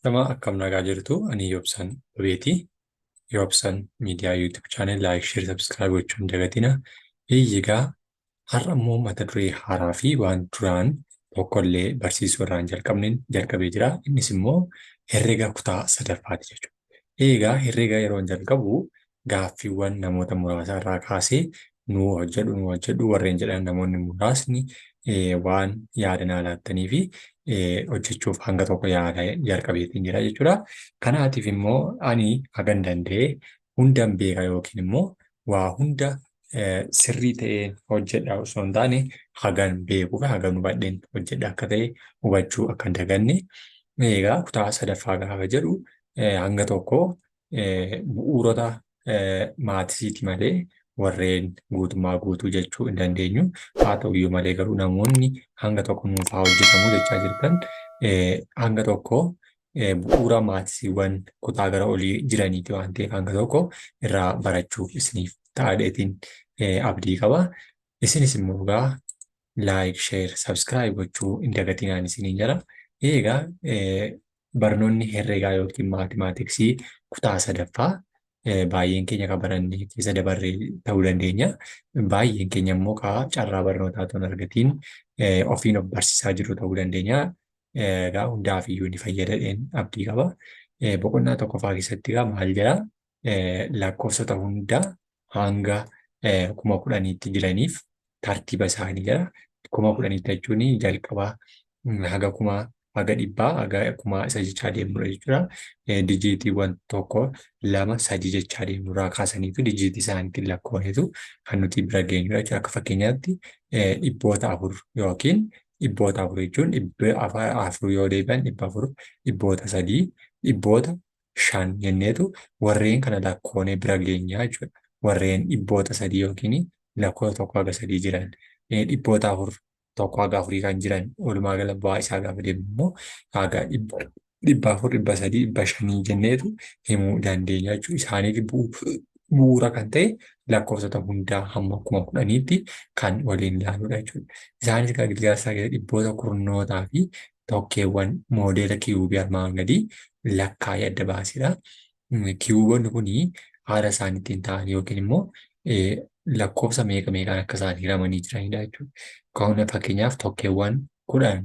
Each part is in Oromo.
Nama akkam nagaa jirtu ani Yoobsan Beeti. Yoobsan miidiyaa YouTube chaanel laayik share sabskiraayib gochuun dagatina. Egaa har'a immoo mata duree haaraa fi waan duraan tokkollee barsiisuu irraan jalqabneen jalqabee jira. Innis immoo herrega kutaa sadaffaati jechuudha. Egaa herrega yeroo jalqabu gaaffiiwwan namoota muraasa irraa kaasee nu hojjedhu warreen jedhan namoonni muraasni waan yaada naa laattanii fi hojjechuuf hanga tokko yaada jalqabeetiin jira jechuudha. Kanaatiif immoo ani hagan danda'e hundan beeka yookiin immoo waa hunda sirrii ta'een hojjedha osoo hin taane hagan beekuu fi hagan hubadheen hojjedha akka ta'e hubachuu akka hin daganne. Egaa kutaa sadaffaa gaafa jedhu hanga tokko bu'uurota maatisiiti malee warreen guutummaa guutuu jechuu hin dandeenyu. Haa ta'uyyuu malee garuu namoonni hanga tokko nuufaa hojjetamu jechaa jirtan hanga tokko bu'uura maatisiiwwan kutaa gara olii jiraniiti waan ta'eef hanga tokko irraa barachuuf isiniif taa'eetiin abdii qaba. Isinis immoo egaa laayik, sheer, sabskiraayib gochuu hin dagatinaan isiniin jira. Egaa barnoonni herregaa yookiin maatimaatiksii kutaa sadaffaa baay'een keenya kan barannee keessa dabarree ta'uu dandeenya. Baay'een keenya immoo carraa barnootaa osoo hin argatiin ofiin of barsiisaa jiru ta'uu dandeenya. Egaa hundaaf iyyuu ni fayyadadheen abdii qaba. Boqonnaa tokkoffaa keessatti egaa maal jedhaa? Lakkoofsota hundaa hanga 10,000tti jiraniif tartiiba isaanii jedha. 10,000 jechuun jalqabaa haga 1,000 haga 100 haga 1,000 jechaa deemnudha jechuudha. Dijiitiiwwan 1, 2, 3 jechaa deemnurraa kaasaniitu dijiitii isaaniitiin lakkoofnetu kan nuti bira geenyudha jechuudha. Akka fakkeenyaatti 400 yookiin 400 jechuun 400 yoo deebi'an 400, 300, 500 jenneetu warreen kana lakkoofnee bira geenyaa jechuudha. Warreen 300 yookiin lakkoofsa 1 haga 3 jiran 400 1 haga 4 kan jiran walumaa gala bu'aa isaa gaafa deemnu immoo haga 400, 300, 500 jenneetu himuu dandeenya jechuudha. Isaaniif bu'uura kan ta'e lakkoofsota hundaa hamma 10,000tti kan waliin ilaaludha jechuudha. Isaanis kan gargaarsaa keessatti dhibboota kurnootaa fi tokkeewwan moodeela kiiyuubii armaan gadii lakkaa'ee adda baasedha. Kiiyuuboonni kunii haala isaaniitiin ta'an yookiin immoo lakkoofsa meeqaan akka isaan hiramanii jiranidha jechuudha. Kan fakkeenyaaf tokkeewwan 10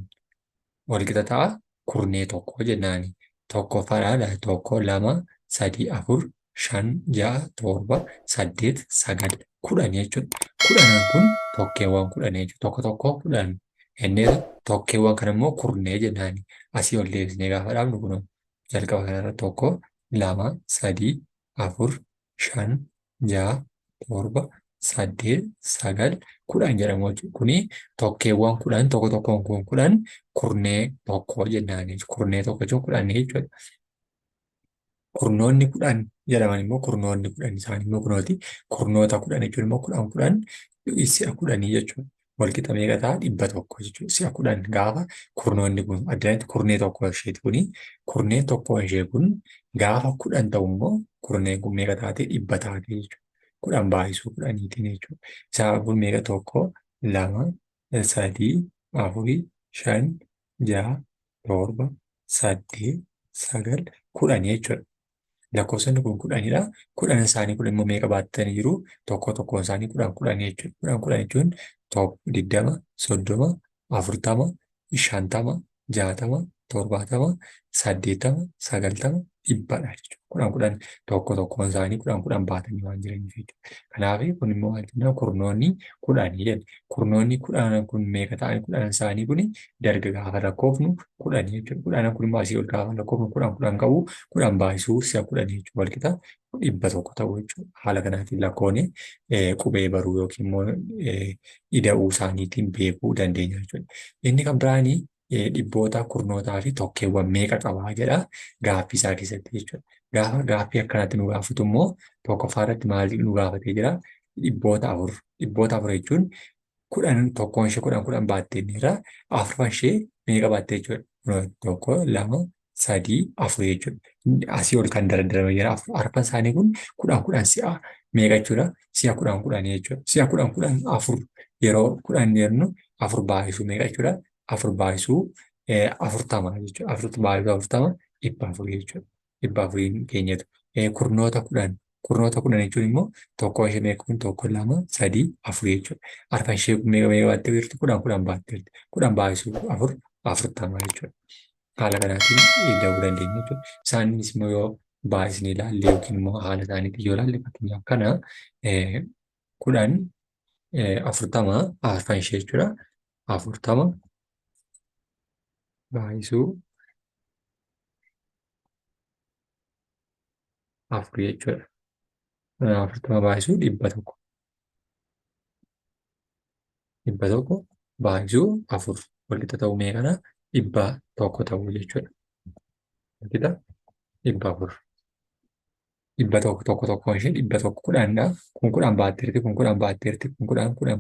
walqixa ta'a kurnee tokko jennaani. Tokkoffaadhaa 1, 2, 3, 4, 5, 6, 7, 8, 9, 10 jechuudha. 10 kun tokkeewwan 10 jechuudha. Tokko tokko 10 jennee tokkeewwan kana immoo kurnee jennaani. Asii ol deebisnee gaafa dhaabnu kun jalqaba kanarra 1, 2, 3, 4, 5, 6, 7, 8, 9, 10 jedhamu jechuudha. Kuni tokkeewwan 10 tokko tokkoon kun 10 kurnee tokko jennaani. Kurnee tokko jechuun 10 jechuudha. Kurnoonni 10 jedhaman immoo kurnoonni 10 isaanii immoo kunooti. Kurnoota 10 jechuun immoo 10 si'a 10 jechuudha. Walqixa meeqa ta'a? 100 jechuudha. Si'a 10 gaafa kurnoonni kun addanatti kurnee tokko isheeti kuni. Kurneen tokko ishee kun gaafa 10 ta'u immoo kurneen kun meeqa taate? 100 taate jechuudha. 10 baay'isuu 10tiin jechuudha. Isaan kun meeqa? 1, 2, 3, 4, 5, 6, 7, 8, 9, 10 jechuudha. Lakkoofsonni kun 10dha. 10 isaanii kun immoo meeqa baatanii jiru? Tokko tokkoon isaanii 10 jechuudha. 10 jechuun 20, 30, 40, 50, 60, 70, 80, 90, 100dha jechuudha. 10 tokko tokkoon isaanii 10 baatanii waan jiraniif jechuudha. Kanaaf kun immoo maal jenna? Kurnoonni 10 jenna. Kurnoonni 10 kun meeqa ta'ani? 10 isaanii kun darga gaafa lakkoofnu 10 jechuudha. 10 kun immoo asii ol gaafa lakkoofnu 10 qabu 10 baay'isuu si'a 10 jechuudha. Walqixa 100 ta'u jechuudha. Haala kanaatiin lakkoofne qubee baruu yookiin immoo ida'uu isaaniitiin beekuu dandeenya jechuudha. Inni kan biraanii dhibboota kurnootaa fi tokkeewwan meeqa qabaa jedha gaaffii isaa keessatti jechuudha. Gaafa gaaffii akkanaatti nu gaafatu immoo tokkoffaa irratti maal nu gaafatee jira? Dhibboota 4. Dhibboota 4 jechuun 10 tokkoon ishee 10 baattee irraa 4 ishee meeqa baattee jechuudha? 1, 2, 3, 4 jechuudha. Asii ol kan daradarame jira. 4 isaanii kun 10 si'a meeqa jechuudha? Si'a 10 jechuudha. Si'a 10 4 yeroo 10 jennu 4 baay'isuu meeqa jechuudha? 4 baay'isuu 40 jechuudha. 4 baay'isuu 40 dhibba afurii jechuudha. Dhibba afurii keenyatu. Kurnoota kudhan. Kurnoota kudhan jechuun immoo tokko ishee meeqa kun tokko lama sadii afurii jechuudha. Arfan ishee meeqa meeqa baattee jirti? Kudhan kudhan baattee jirti. Kudhan baay'isuu afur afurtama jechuudha. Haala kanaatiin da'uu dandeenya jechuudha. Isaanis immoo yoo baay'isnee ilaalle yookiin immoo haala isaaniitiin yoo ilaalle fakkeenyaaf kana kudhan afurtama arfan ishee jechuudha. Afurtama baay'isuu afurii jechuudha. Afurtama baay'isuu dhibba tokko baay'isuu afur walitti ta'uu meeqana dhibba tokko ta'uu jechuudha. Walitti dhibba afur. Dhibba tokko ishee dhibba tokko kudhanidha. Kun kudhan baatteerti kun kudhan baatteerti kun kudhan jechuudha.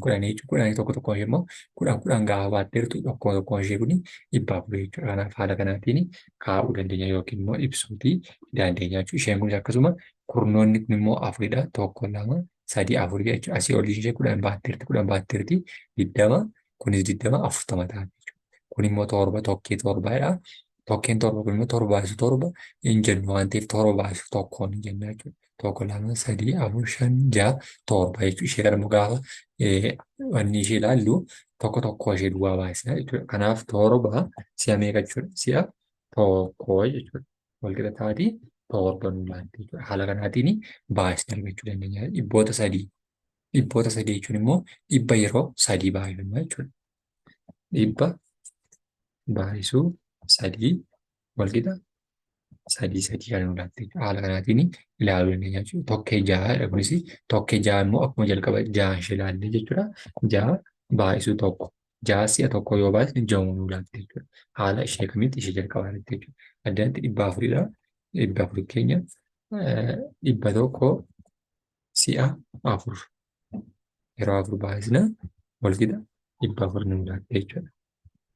Kudhanii tokko ishee immoo kudhan gaafa baatteertu tokko ishee kuni dhibba afurii jechuudha. Kanaaf haala kanaatiin kaa'uu dandeenya yookiin immoo ibsuutii dandeenya jechuudha. Isheen kunis akkasuma kurnoonni kun immoo afuridha. Tokko lama sadii afurii jechuudha. Asii olii ishee kudhan baatteerti digdama kunis digdama afurtama taati jechuudha. Kun immoo torba tokkee torbaadha. Tokkeen torba kun immoo torba baay'isu torba hin jennu waan ta'eef torba baay'isu tokkoon hin jenna jechuudha. Tokko lama sadii afur shan ja'a torba jechuudha. Ishee kana immoo gaafa wanni ishee ilaallu tokko ishee duwwaa baay'isna jechuudha. Kanaaf torba si'a meeqa jechuudha? Si'a tokko jechuudha. Walqixa taatii torba nu laatti jechuudha. Haala kanaatiin baay'isnee argachuu dandeenya. Dhibboota sadii. Dhibboota sadii jechuun immoo dhibba yeroo sadii baay'ifama jechuudha. Dhibba baay'isuu sadii walqixa sadii kan nu laatte jechuudha. Haala kanaatiin ilaaluu dandeenya jechuudha. Tokkee ja'aadha kunis tokkee ja'a immoo akkuma jalqaba ja'an ishee ilaalle jechuudha. Ja'a baay'isuu tokko. Ja'a si'a tokko yoo baay'isne ja'uma nu laatte jechuudha. Haala ishee kamitti ishee jalqabaa irratti jechuudha. Addanatti dhibba afuridha. Dhibba afurii keenya dhibba tokko si'a afur. Yeroo afur baay'isna walqixa dhibba afur nu laatte jechuudha.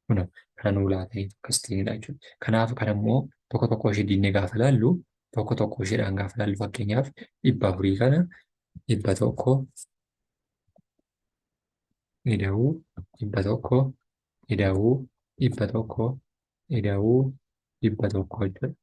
Kun kan nu laatee akkasitinidha jechuudha. Kanaaf kan immoo tokko ishee diinnee gaafa ilaallu tokko isheedhaan gaafa ilaallu fakkeenyaaf dhibba afurii kana dhibba tokko ida'uu dhibba tokko ida'uu dhibba tokko ida'uu dhibba tokko jechuudha.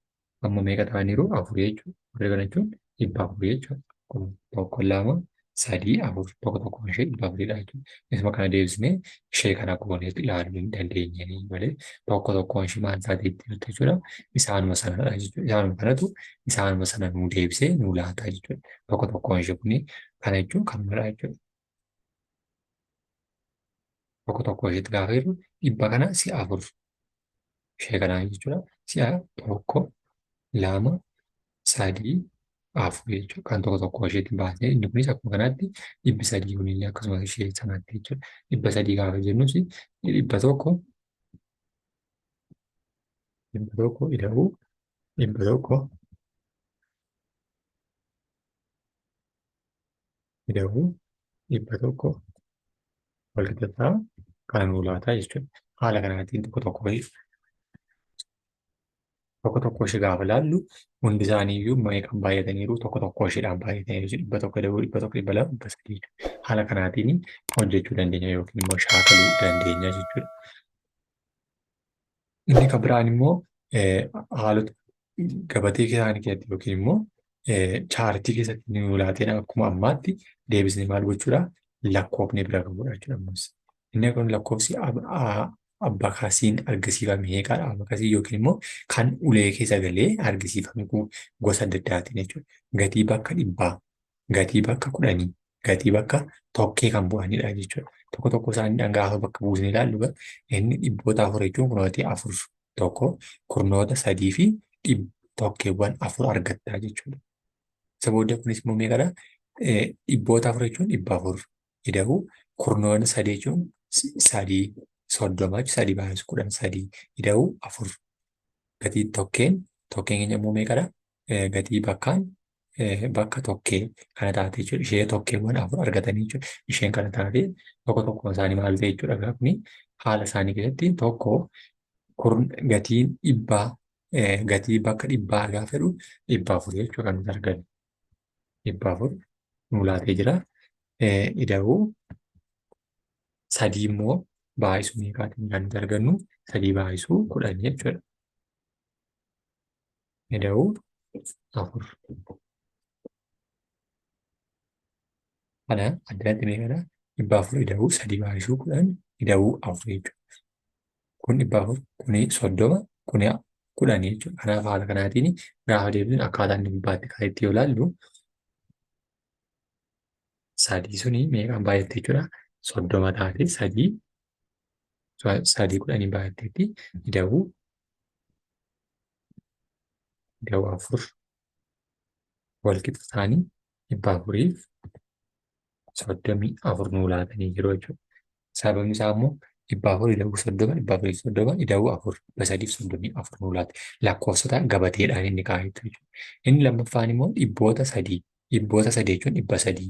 Amma meeqa ta'aniiru afurii jechuudha. Afurii kana jechuun dhibba afurii jechuudha. Kun tokko lama sadii afur tokko ishee dhibba afuridha jechuudha. Isuma kana deebisnee ishee kana gooneetu ilaaluu hin dandeenye malee tokko ishee maal taatee jirti jechuudha. Isaanuma sanadha jechuudha. Isaanuma kanatu isaanuma sana nuu deebisee nuu laata jechuudha. Tokko ishee kuni kana jechuun kanumadha jechuudha. Tokko isheetti gaafa jiru dhibba kana si'a afur ishee kanaa jechuudha. Si'a tokko lama sadii afur jechuudha. Kan tokko isheetti baasnee inni kunis akkuma kanaatti dhibbi sadii kunillee akkasumas ishee sanaatti jechuudha. Dhibba sadii gaafa jennus dhibba tokko ida'uu dhibba tokko ida'uu dhibba tokko walqixxataa kan nu laata jechuudha. Haala kanaatiin tokko ishee gaafa ilaallu hundi isaaniiyyuu meeqan baay'ataniiru tokko isheedhaan baay'ataniiru dhibba tokko ida'uu dhibba tokko dhibba lama dhibba sadii jechuudha. Haala kanaatiin hojjechuu dandeenya yookiin immoo shaakaluu dandeenya jechuudha. Inni kan biraan immoo haalota gabatee isaanii keessatti yookiin immoo chaartii keessatti nu laateen akkuma ammaatti deebisnee maal gochuudha? Lakkoofnee bira gahuudha jechuudha. Inni kun lakkoofsi abakasiin argisiifame meeqadha? Abakasii yookiin immoo kan ulee keessa galee argisiifame kun gosa adda addaatiin jechuudha. Gatii bakka dhibbaa, gatii bakka kudhanii, gatii bakka tokkee kan bu'anidha jechuudha. Tokko isaanii gaafa bakka buusnee ilaallu inni dhibboota afur jechuun kurnoota afur tokko kurnoota sadii fi tokkeewwan afur argatta jechuudha. Isa booda kunis immoo meeqadha? Dhibboota afur jechuun dhibba afur ida'uu kurnoota sadii jechuun sadii soddoma sadii baay'isuu kudhan sadii ida'uu afur. Gatii tokkeen keenya immoo meeqadha? Gatii bakka tokkee kana taate jechuudha. Ishee tokkeewwan afur argatanii jechuudha. Isheen kana taate tokko isaanii maal ta'e jechuudha. Kuni haala isaanii keessatti tokko gatiin dhibbaa gatii bakka dhibbaa gaafa jedhu dhibba afur jechuudha kan nuti argannu. Dhibba afur nu laatee jira. Ida'uu sadii immoo baay'isuu meeqaatiin kan nuti argannu? Sadii baay'isuu kudhan jechuudha. ida'uu afur. Kana addanatti meeqadha? 400 ida'uu 3 baay'isuu 10 ida'uu afur jechuudha. Kun 400, kuni 30, kuni 10 jechuudha. Kanaaf haala kanaatiin gaafa deebisnu akkaataa inni gubbaatti kan itti yoo ilaallu sadii suni meeqaan baay'atte jechuudha? 30 taate sadii 10 baay'atteetti ida'uu afur wal qixa ta'anii 434 nuu laatanii jiru jechuudha. Sababni isaa immoo 400 ida'uu 30, 430 ida'uu afur, 334 nuu laate. Lakkoofsota gabateedhaan inni kaa'etu jechuudha. Inni lammaffaan immoo dhibboota sadii. Dhibboota sadii jechuun 300.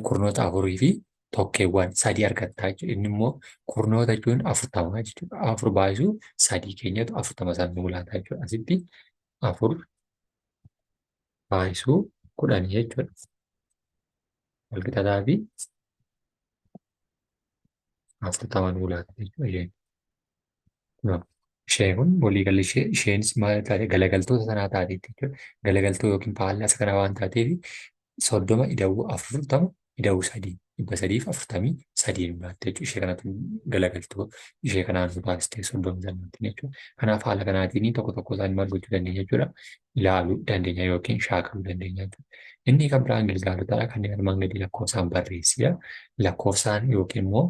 Kurnoota afurii fi tokkeewwan sadii argattaa jechuudha. Inni immoo kurnoota jechuun 40 jechuudha. Afur baay'isuu sadii keenyatu 40 isaan nuu laata jechuudha. Asitti afur baay'isuu 10 jechuudha. Wal qixataa fi 40 nuu laata jechuudha. Isheen kun waliigalli isheenis maal taate galagaltoota sanaa taateetti jechuudha. Galagaltuu yookiin faallasa kana waan taateef 30 ida'uu 40 ida'uu 3 343 nuu laatte jechuudha. Ishee kanatu galagaltuu ishee kanaan nu baastee 30 sanatti jechuudha. Kanaaf haala kanaatiin tokko tokko isaanii maal gochuu dandeenya jechuudha. Ilaaluu dandeenya yookiin shaakaluu dandeenya jechuudha. Inni kan biraan gilgaalotaadha. Kanneen armaan gadii lakkoofsaan barreessidha. Lakkoofsaan yookiin immoo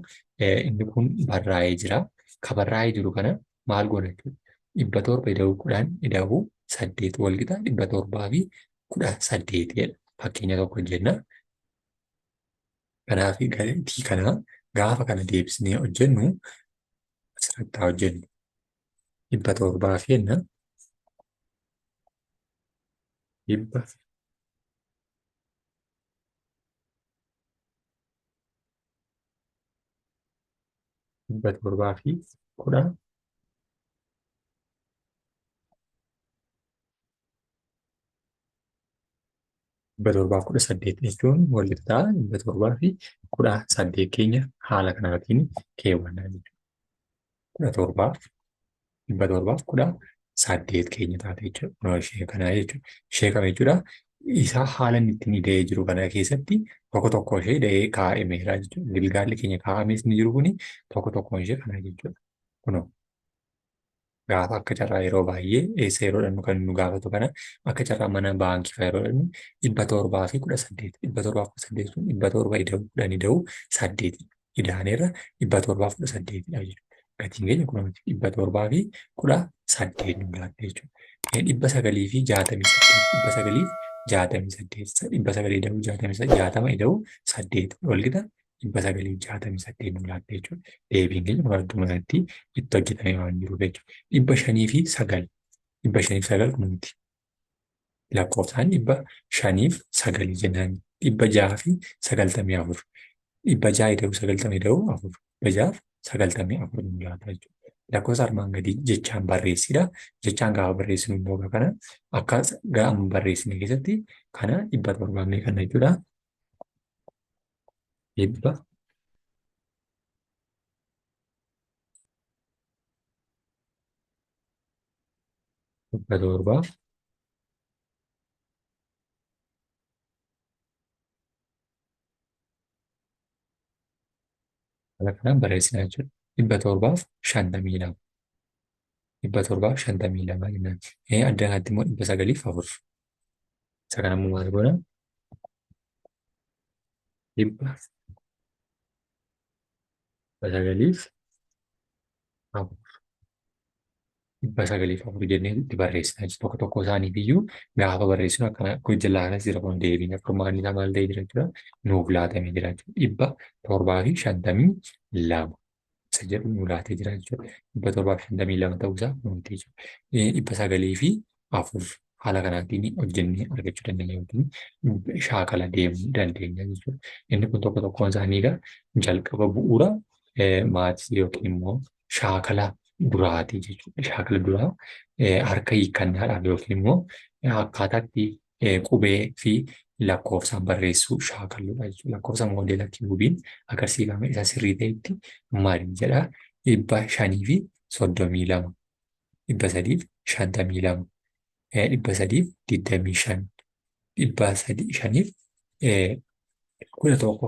inni kun barraa'ee jira. Kan barraa'ee jiru kana maal goona jechuudha. 700 ida'uu 10 ida'uu 8 wal qixa 718 jedha. Fakkeenya tokko jenna. Kanaaf gatii kana gaafa kana deebisnee hojjennu asirratti haa hojjennu. 700 fi jenna 700 fi 10 718 jechuun wal qixaa 700 fi 18 keenya haala kanaatiin keewwannaa jechuudha. 718 keenya taate jechuudha. Ishee kanaa jechuudha. Ishee kana jechuudha. Isaa haala inni ittiin ida'ee jiru kana keessatti tokko tokko ishee ida'ee kaa'ameera jechuudha. Gilgaalli keenya kaa'amees ni jiru kuni tokko tokko ishee kanaa jechuudha. Kunoo gaafa akka carraa yeroo baay'ee eessa yeroo dhannu kan nu gaafatu kana akka carraa mana baankii fa'a yeroo dhannu 700 fi 18. 700 fi 18 sun 700 ida'uu 10 ida'uu 8 ida'aneerra 700 fi 18 dha jechuudha. Gatiin keenya kun 700 fi 18 nu laatte jechuudha. 900 fi 68 900 ida'uu 60 ida'uu 8 wal qixa 968 nu laatte jechuudha. Deebiin keenya kun argama kanatti itti hojjetamee waan jiruuf jechuudha. 500 fi 9 kun miti. Lakkoofsaan 500 fi 9 jennaan 600 fi 94. 600 ida'uu 90 ida'uu 4. 600 fi 94 nu laata jechuudha. Lakkoofsa armaan gadii jechaan barreessidha. Jechaan gaafa barreessinu immoo kana akka gaafa barreessine keessatti kana 700 kan jechuudha. 700 haala kanaan barreessina jechuudha. 752 752 jennaan. Adda kanatti immoo 904. Isa kana immoo maal goona? 904 904 jennee itti barreessina jechuudha. Tokko tokko isaaniif iyyuu gaafa barreessinu akkana hojjallaa kanas jira kun deebiin furmaanni isaa maal ta'ee jira jechuudha. Nuuf laatamee jira jechuudha. 752 isa jedhu nu laatee jira jechuudha. 752 ta'uusaa nuti jechuudha. 904 haala kanaatiin hojjennee argachuu dandeenya yookiin shaakala deemuu dandeenya jechuudha. Inni kun tokko tokkoon isaanii egaa jalqaba bu'uura maatii yookiin immoo shaakala duraati jechuudha. Shaakala duraa harka hiikkannaadhaaf yookiin immoo akkaataatti qubee fi lakkoofsaan barreessuu shaakalluudha jechuudha. Lakkoofsa moodeela kiibubiin agarsiifame isa sirrii ta'etti maali jedhaa 532 352 dhibba sadiif 25 dhibba sadii shaniif kudha tokko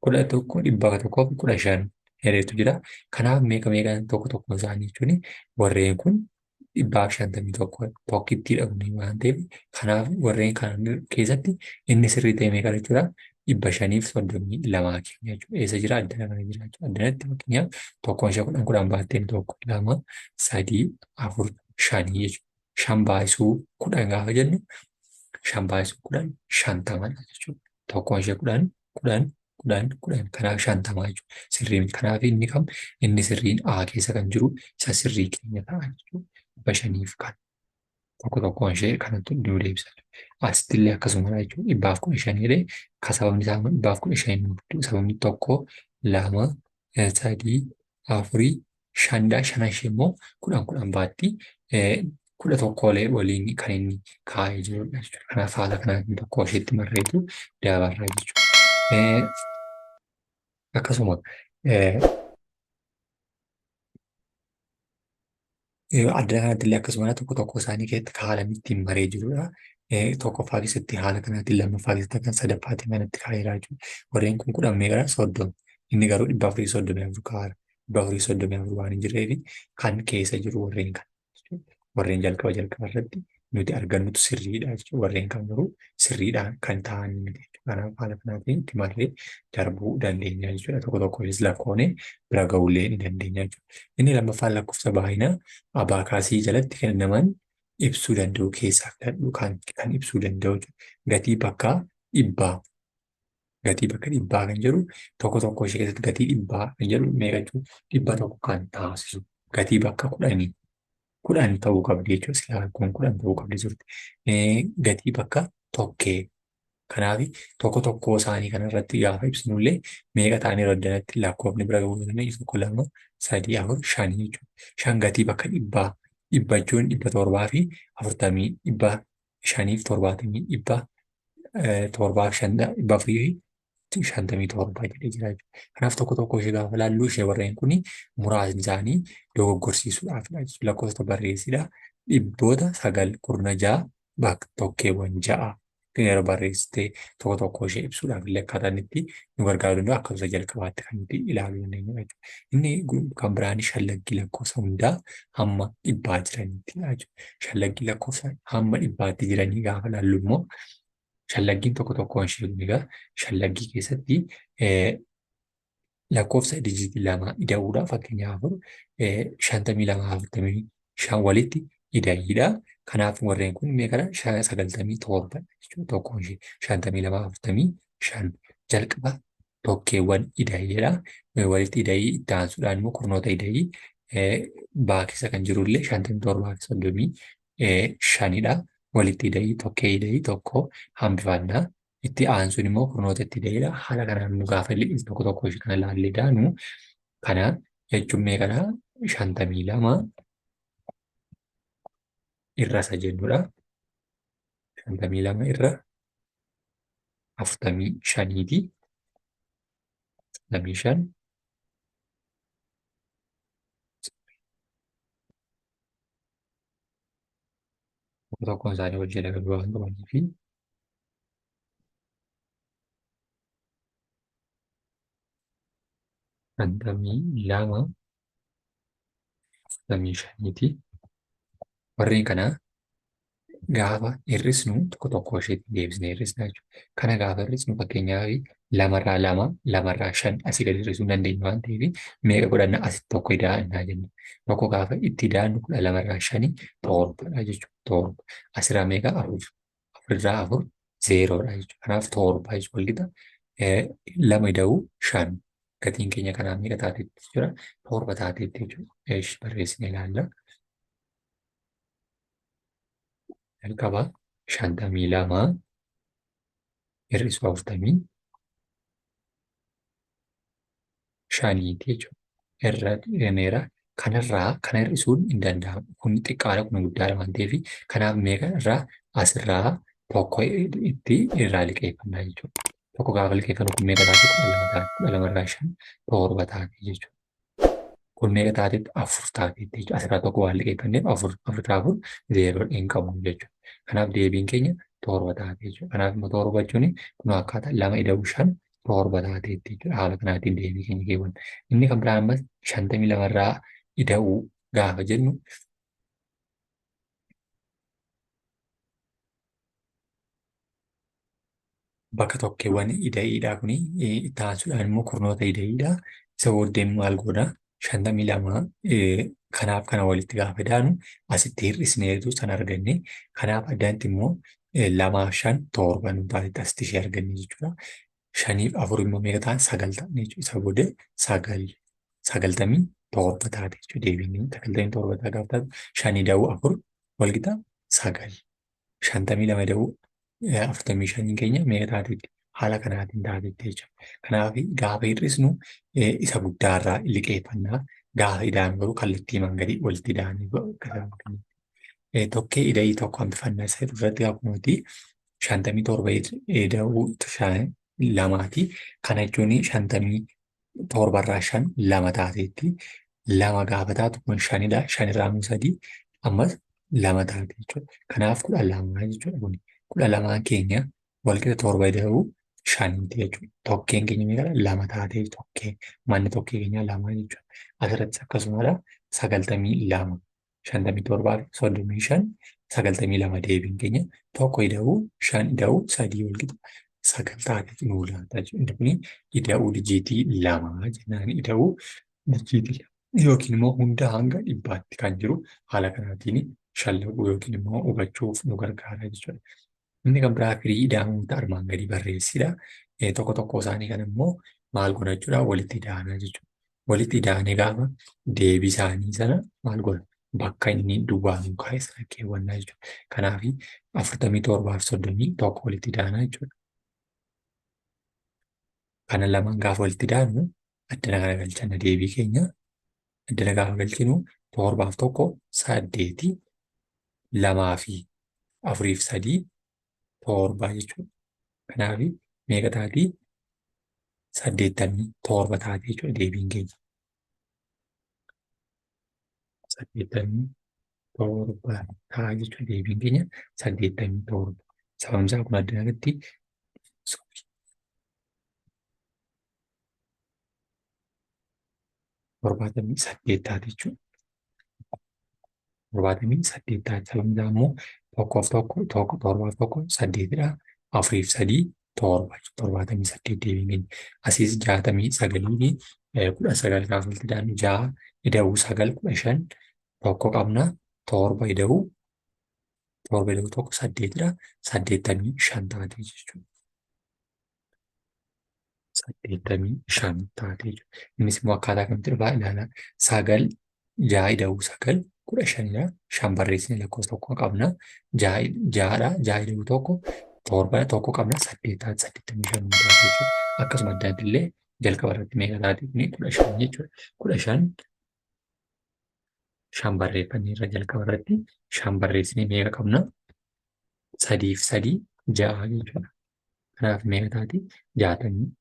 kudha tokko dhibba tokkoof 15 heereetu jira. Kanaaf meeqa meeqaan tokko tokko isaanii jechuun warreen kun dhibbaaf 51 tokkittiidha kun waan ta'eef kanaaf warreen kana keessatti inni sirrii ta'e meeqa jechuudha. 532 keenya jechuudha. Eessa jira? Addana kana jira jechuudha. Addanatti fakkeenyaaf tokkoon ishee kudhan baatteen tokko lama sadii afur shanii jechuudha. Shan baay'isuu kudhan gaafa jennu shan baay'isuu kudhan shantamadha jechuudha. Tokkoon ishee kudhan kanaaf shantamaa jechuudha. Sirriin kanaaf inni kam inni sirriin A keessa kan jiru isa sirrii keenya ta'a jechuudha. 500 kan tokko tokkoon ishee kanatti nu deebisa. Asitti illee akkasuma jechuudha. Dhibbaaf 15 jedhee kan sababni isaa dhibbaaf 15 sababni tokko lama sadii afurii shanidha. Shanan ishee immoo kudhan baatti. Kudha tokkoolee waliin kan inni kaa'ee jirudha jechuudha. Kanaaf haala kanaan tokko isheetti marreetu dabarra jechuudha. Akkasuma adda kanatti illee akkasuma tokko tokko isaanii keessatti haalan ittiin maree jirudha. Tokkoffaa keessatti haala kanaatiin lammaffaa keessatti kan sadaffaatiin kanatti kaa'eera jechuudha. Warreen kun kudhan meeqadha? 30. Inni garuu 434 kaa'eera. 434 waan hin jirreefi kan keessa jiru warreen kana. Warreen jalqaba irratti nuti argannutu sirriidha jechuudha. Warreen kan garuu sirriidhaan kan ta'an miti jechuudha. Kanaaf haala kanaatiin itti marree darbuu dandeenya jechuudha. Tokko tokko lakkoonee bira gahullee ni dandeenya jechuudha. Inni lammaffaan lakkoofsa baay'ina abaakaasii jalatti kennaman ibsuu danda'u keessaa filadhu kan ibsuu danda'u gatii bakka dhibbaa. Gatii bakka dhibbaa kan jedhu tokko tokko ishee keessatti gatii dhibbaa kan jedhu meeqa jechuudha? Dhibba tokko kan taasisu gatii bakka kudhan ta'uu qabdi jechuudha. Silaa kun kudhan ta'uu qabdi jirti. Gatii bakka tokkee. Kanaaf tokko tokkoo isaanii kanarratti gaafa ibsinullee meeqa ta'anii raddanatti lakkoofni bira gahuu danda'u tokko lama sadii afur shanii jechuudha. Shan gatii bakka dhibbaa. Dhibba jechuun 740 dhibba shaniif 70 dhibba torbaaf 457 jedhee jira jechuudha. Kanaaf tokko tokko ishee gaafa laalluu ishee warreen kun muraasni isaanii dogoggorsiisuudhaafidha jechuudha. Lakkoofsa barreessidha. Dhibboota 9 kurna 6 bakka tokkeewwan 6 yeroo barreessitee tokko tokko ishee ibsuudhaaf illee akkaataan itti nu gargaaru danda'u akkasumas jalqabaatti kan nuti ilaaluu dandeenyu jechuudha. Inni kan biraan shallaggii lakkoofsa hundaa hamma dhibbaa jiraniitti jechuudha. Shallaggii lakkoofsa hamma dhibbaatti jiranii gaafa laallu immoo shallaggiin tokko tokkoon ishee egaa shallaggii keessatti lakkoofsa dijiitii lama ida'uudha. Fakkeenyaaf 52 walitti ida'iidha. Kanaaf warreen kun meeqadha? 97 jechuudha. Tokkoon ishee 52 jalqaba tokkeewwan ida'iidha. Walitti ida'ii itti aansuudhaan immoo kurnoota ida'ii baakisa kan jirullee 57 walitti ida'ii tokkee ida'ii tokko hambifannaa. Itti aansuun immoo kurnoota itti ida'eedha. Haala kanaan nu gaafa tokko tokko ishee kana laallee daanu kana jechuun meeqadha? 52 irra isa jennudha. 52 irra 45ti. 45 tokko tokkoon isaanii wal jala galuu waan qabanii fi lama 45ti. Warreen kana gaafa hir'isnu tokko tokko isheetti deebisnee hir'isna jechuudha. Kana gaafa hir'isnu fakkeenyaaf lamarraa lama lamarraa 5 asii gadi hir'isuu dandeenya waan ta'eef meeqa godhanna asitti tokko ida'annaa jenna. Tokko gaafa itti ida'annu 12irraa 5 torbadha jechuudha. Torba asirraa meeqa? 4 afurirraa 4 zeeroodha jechuudha. Kanaaf torba jechuudha walqixa lama ida'uu 5 gatiin keenya kanaa meeqa taateetti jira? Torba taateetti jechuudha. Barreessine ilaalla. Jalqaba 52 hir'isuu 40 shaniiti jechuudha. Irra deemeera. Kanarraa kana hir'isuun hin danda'amu. Kun xiqqaadha kun guddaadha waan ta'eef kanaaf meeqa irraa asirraa tokko itti irraa liqeeffannaa jechuudha. Tokko gaafa liqeeffannu kun meeqa taate? 12 taate. 12irraa 5 torba taate jechuudha. Kun meeqa taatetti? 4 taatetti jechuudha. Asirraa tokko waan liqeeffanneef 4 zeeroo hin qabu jechuudha. Kanaaf deebiin keenya torba taate jechuudha. Kanaaf immoo torba jechuun kun akkaataa lama ida'uu shan torba taateetti jechuudha. Haala kanaatiin deebii keenya keewwanna. Inni kan biraan ammas 52 irraa ida'uu gaafa jennu bakka tokkeewwan ida'iidhaa kuni itti aansuudhaan immoo kurnoota ida'iidhaa isa booddee maal godhaa 52 kanaaf kana walitti gaafa idaanu asitti hir'isneetu san arganne kanaaf addaatti immoo lamaa fi shan torba nu taate asitti ishee arganne jechuudha. Shaniif afur immoo meeqa ta'an sagal ta'an jechuudha. Isa booddee sagaltamii torba taate jechuudha. Deebiin sagaltamii torba taate gaafa taatu shanii da'uu afur walqixa sagal. 52 da'uu 45 keenya meeqa taateetti haala kanaatiin taateetti jechuudha. Kanaaf gaafa hir'isnu isa guddaarraa liqeeffannaa gaafa idaanu garuu kallattii mangadii walitti idaanii tokkee ida'ii tokko hambifannaa isa irratti akkuma 57 da'uu lamaati. Kana jechuun 57 irraa 5 lama taateetti lama gaafa taatu kun 5dha. 5 irraa 3 ammas lama taate jechuudha. Kanaaf 12 jechuudha kuni. 12 keenya walqixa torba da'uu shaniiti jechuudha. Tokkeen keenya meeqadha? Lama taatee tokkee manni tokkee keenya lama jechuudha. Asirratti akkasumadha 92 57 fi 35 92 deebiin keenya tokko ida'uu 5 ida'uu 3 walqixa 9 taatee nuu laata jechuudha. Inni kuni ida'uu dijiitii 2 jennaan ida'uu dijiitii yookiin immoo hunda hanga dhibbaatti kan jiru haala kanaatiin shallaguu yookiin immoo hubachuuf nu gargaara jechuudha. Inni kan biraa firii ida'amuuta armaan gadii barreessidha. Tokko tokko isaanii kan immoo maal godha jechuudha walitti ida'anaa jechuudha. Walitti ida'anii gaafa deebii isaanii sana maal godha bakka inni duwwaan kaa'e sana keewwannaa jechuudha. Kanaaf 47 fi 31 walitti ida'anaa jechuudha. Kana lamaan gaafa walitti ida'annu addana garagalchanna deebii keenya. Addana gaafa galchinu 7 fi 1 8 2 fi 4 fi 3 torba jechuudha. Kanaaf meeqa taatii 87 taatee jechuudha deebiin keenya. 87 ta'a jechuudha deebiin keenya 87. Sababni isaa kun addana irratti 78 taate jechuudha. 78 taate sababni isaa immoo tokkoof tokko torbaaf tokko 8dha. 4 fi 3 torba 78 deebiin keenya. Asiis 69 19 gaafa walitti ida'annu 6 ida'uu 9 15 tokko qabna torba ida'uu tokko 8dha. 85 taate jechuudha. 85 taate jechuudha. Innis immoo akkaataa kamitti dhufaa ilaala. 9 6 ida'uu 9 15dha. 5 barreessine lakkoofsa tokko qabna. 6dha. 6 ida'uu tokko torbadha. Tokko qabna 8 taate 85 taate jechuudha. Akkasuma adda addillee jalqaba irratti meeqa taate 15 jechuudha. 15 5 barreeffannee irra jalqaba irratti 5 barreessine meeqa qabna 3 fi 3 6 jechuudha. Kanaaf meeqa taati 70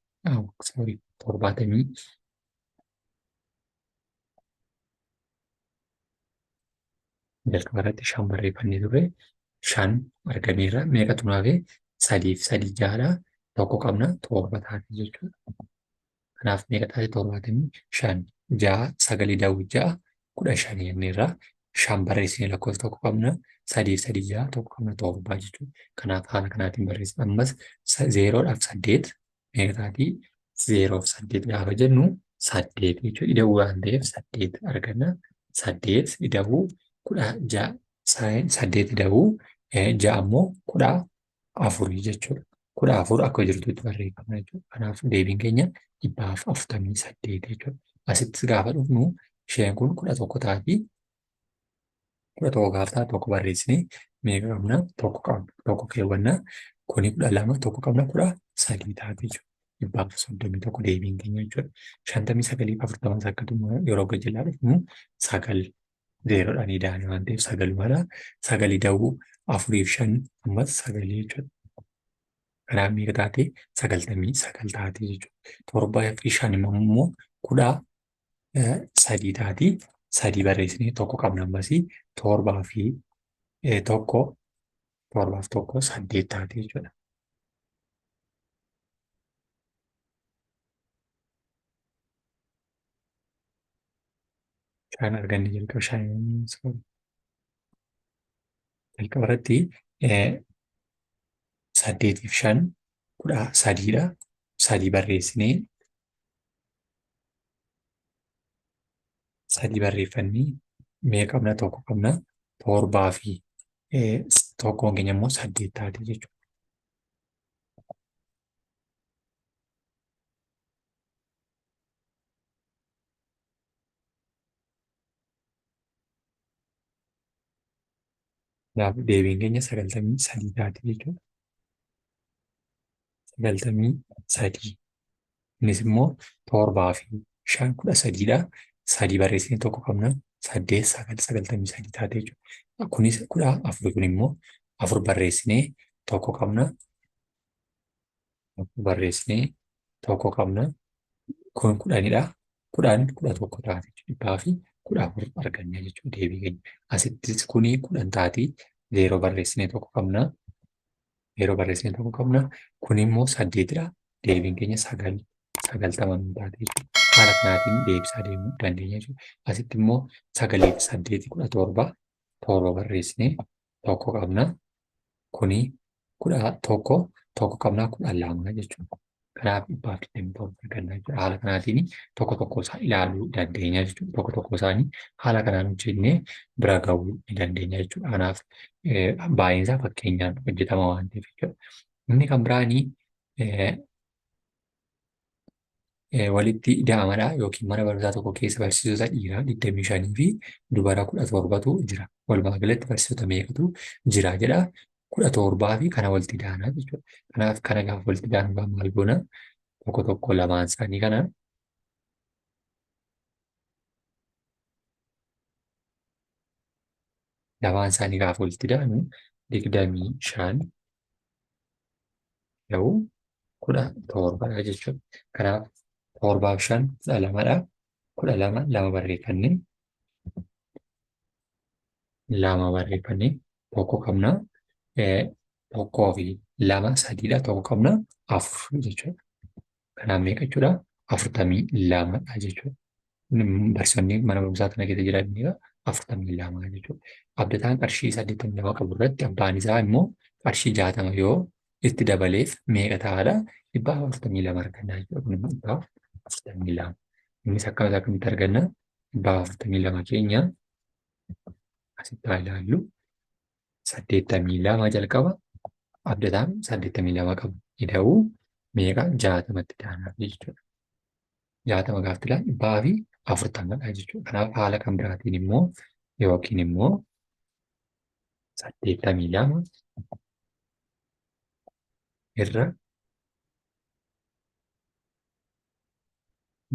jalqaba irratti 5 barreeffannee turre 5 argameerra meeqa tunaafee 3 fi 3 6dha. Tokko qabna torba taate jechuudha. Kanaaf meeqa taate 75 6 9 ida'uu 6 15 jenneerra 5 barreessine lakkoofsa tokko qabna 3 fi 3 6 tokko qabna torba jechuudha. Kanaaf haala kanaatiin barreessina. Ammas 0 fi 8 meeqa taati 0 fi 8 gaafa jennu 8 jechuudha. Ida'uu waan ta'eef 8 arganna. 8 ida'uu 16 8 ida'uu 6 immoo 14 jechuudha. 14 akka jirtutti barreeffama jechuudha. Kanaaf deebiin keenya 148 jechuudha. Asittis gaafa dhufnu isheen kun 11 taati. 11 gaafa taatu tokko barreessine meeqa qabna tokko qabna tokko keewwanna kuni 12 tokko qabna 13 taati jechuudha. 131 deebiin keenya jechuudha. 59 fi 40 akka yeroo gajjallaa dhufnu 9 zeeroodhaan ida'anii waan ta'eef 9 mala 9 ida'uu 4 fi 5 ammas 9 jechuudha. Kanaaf meeqa taate 99 taate jechuudha. 7 fi 5 immoo 13 taati. 3 barreessine tokko qabna ammasii 7 fi 1 torbaaf tokko 8 taati jechuudha. Shan arganne jalqaba shan jalqaba irratti 8 fi 5 13dha. 3 barreessinee 3 barreeffannee meeqa qabna tokko qabna torbaa fi tokkoon keenya immoo 8 taati jechuudha. Kanaaf deebiin keenya 93 taati jechuudha. 93. Innis immoo torbaa fi 5 13dha. 3 barreessinee tokko qabna 8 93 taate jechuudha. Kunis 14 kun immoo 4 barreessinee tokko qabna. Barreessinee tokko qabna. Kun 10dha. 10 11 taate jechuudha. Fi 14 arganna jechuudha deebii keenya. Asittis kuni 10 taati. 0 barreessinee tokko qabna. 0 barreessinee tokko qabna. Kun immoo 8dha. Deebiin keenya 9 90 taate jechuudha. Haala kanaatiin deebisaa deemuu dandeenya jechuudha. Asitti immoo 9 fi 8 17 torba barreessinee tokko qabna. Kuni 11 tokko qabna 12 jechuudha. Kanaaf 127 arganna jechuudha. Haala kanaatiin tokko tokko isaa ilaaluu dandeenya jechuudha. Tokko tokko isaanii haala kanaan hojjennee bira gahuu ni dandeenya jechuudha. Kanaaf baay'een isaa fakkeenyaan hojjetama waan ta'eef jechuudha. Inni kan biraanii walitti ida'amadha yookiin mana barumsaa tokko keessa barsiisota dhiiraa 25 fi dubara 17tu jira. Walumaa galatti barsiisota meeqatu jira jedha. 17 fi kana walitti ida'anaa jechuudha. Kanaaf kana gaafa walitti ida'an maal goona? Tokko tokko lamaan isaanii kana lamaan isaanii gaafa walitti ida'anu 25 ta'uu 17dha jechuudha. Kanaaf torbaaf 5 12dha. 12 lama barreeffannee tokko qabna. Tokkoo fi 2 3dha. Tokko qabna 4 jechuudha. Kanaaf meeqa jechuudha? 42dha jechuudha. Barsiisonni mana barumsaa kana keessa jiranidha. 42 jechuudha. Abdataan qarshii 82 qabu irratti abbaan isaa immoo qarshii 60 yoo itti dabaleef meeqa ta'aadha? 142 arganna jechuudha. Kun immoo 142. Innis akkamitti arganna? 142 keenya asitti haa ilaallu. 82 jalqaba abdataan 82 qabu. Ida'uu meeqa? 60tti daanaaf jechuudha. 60 gaafa ilaalu 140dha jechuudha. Kanaaf haala kan biraatiin immoo yookiin immoo 82 irra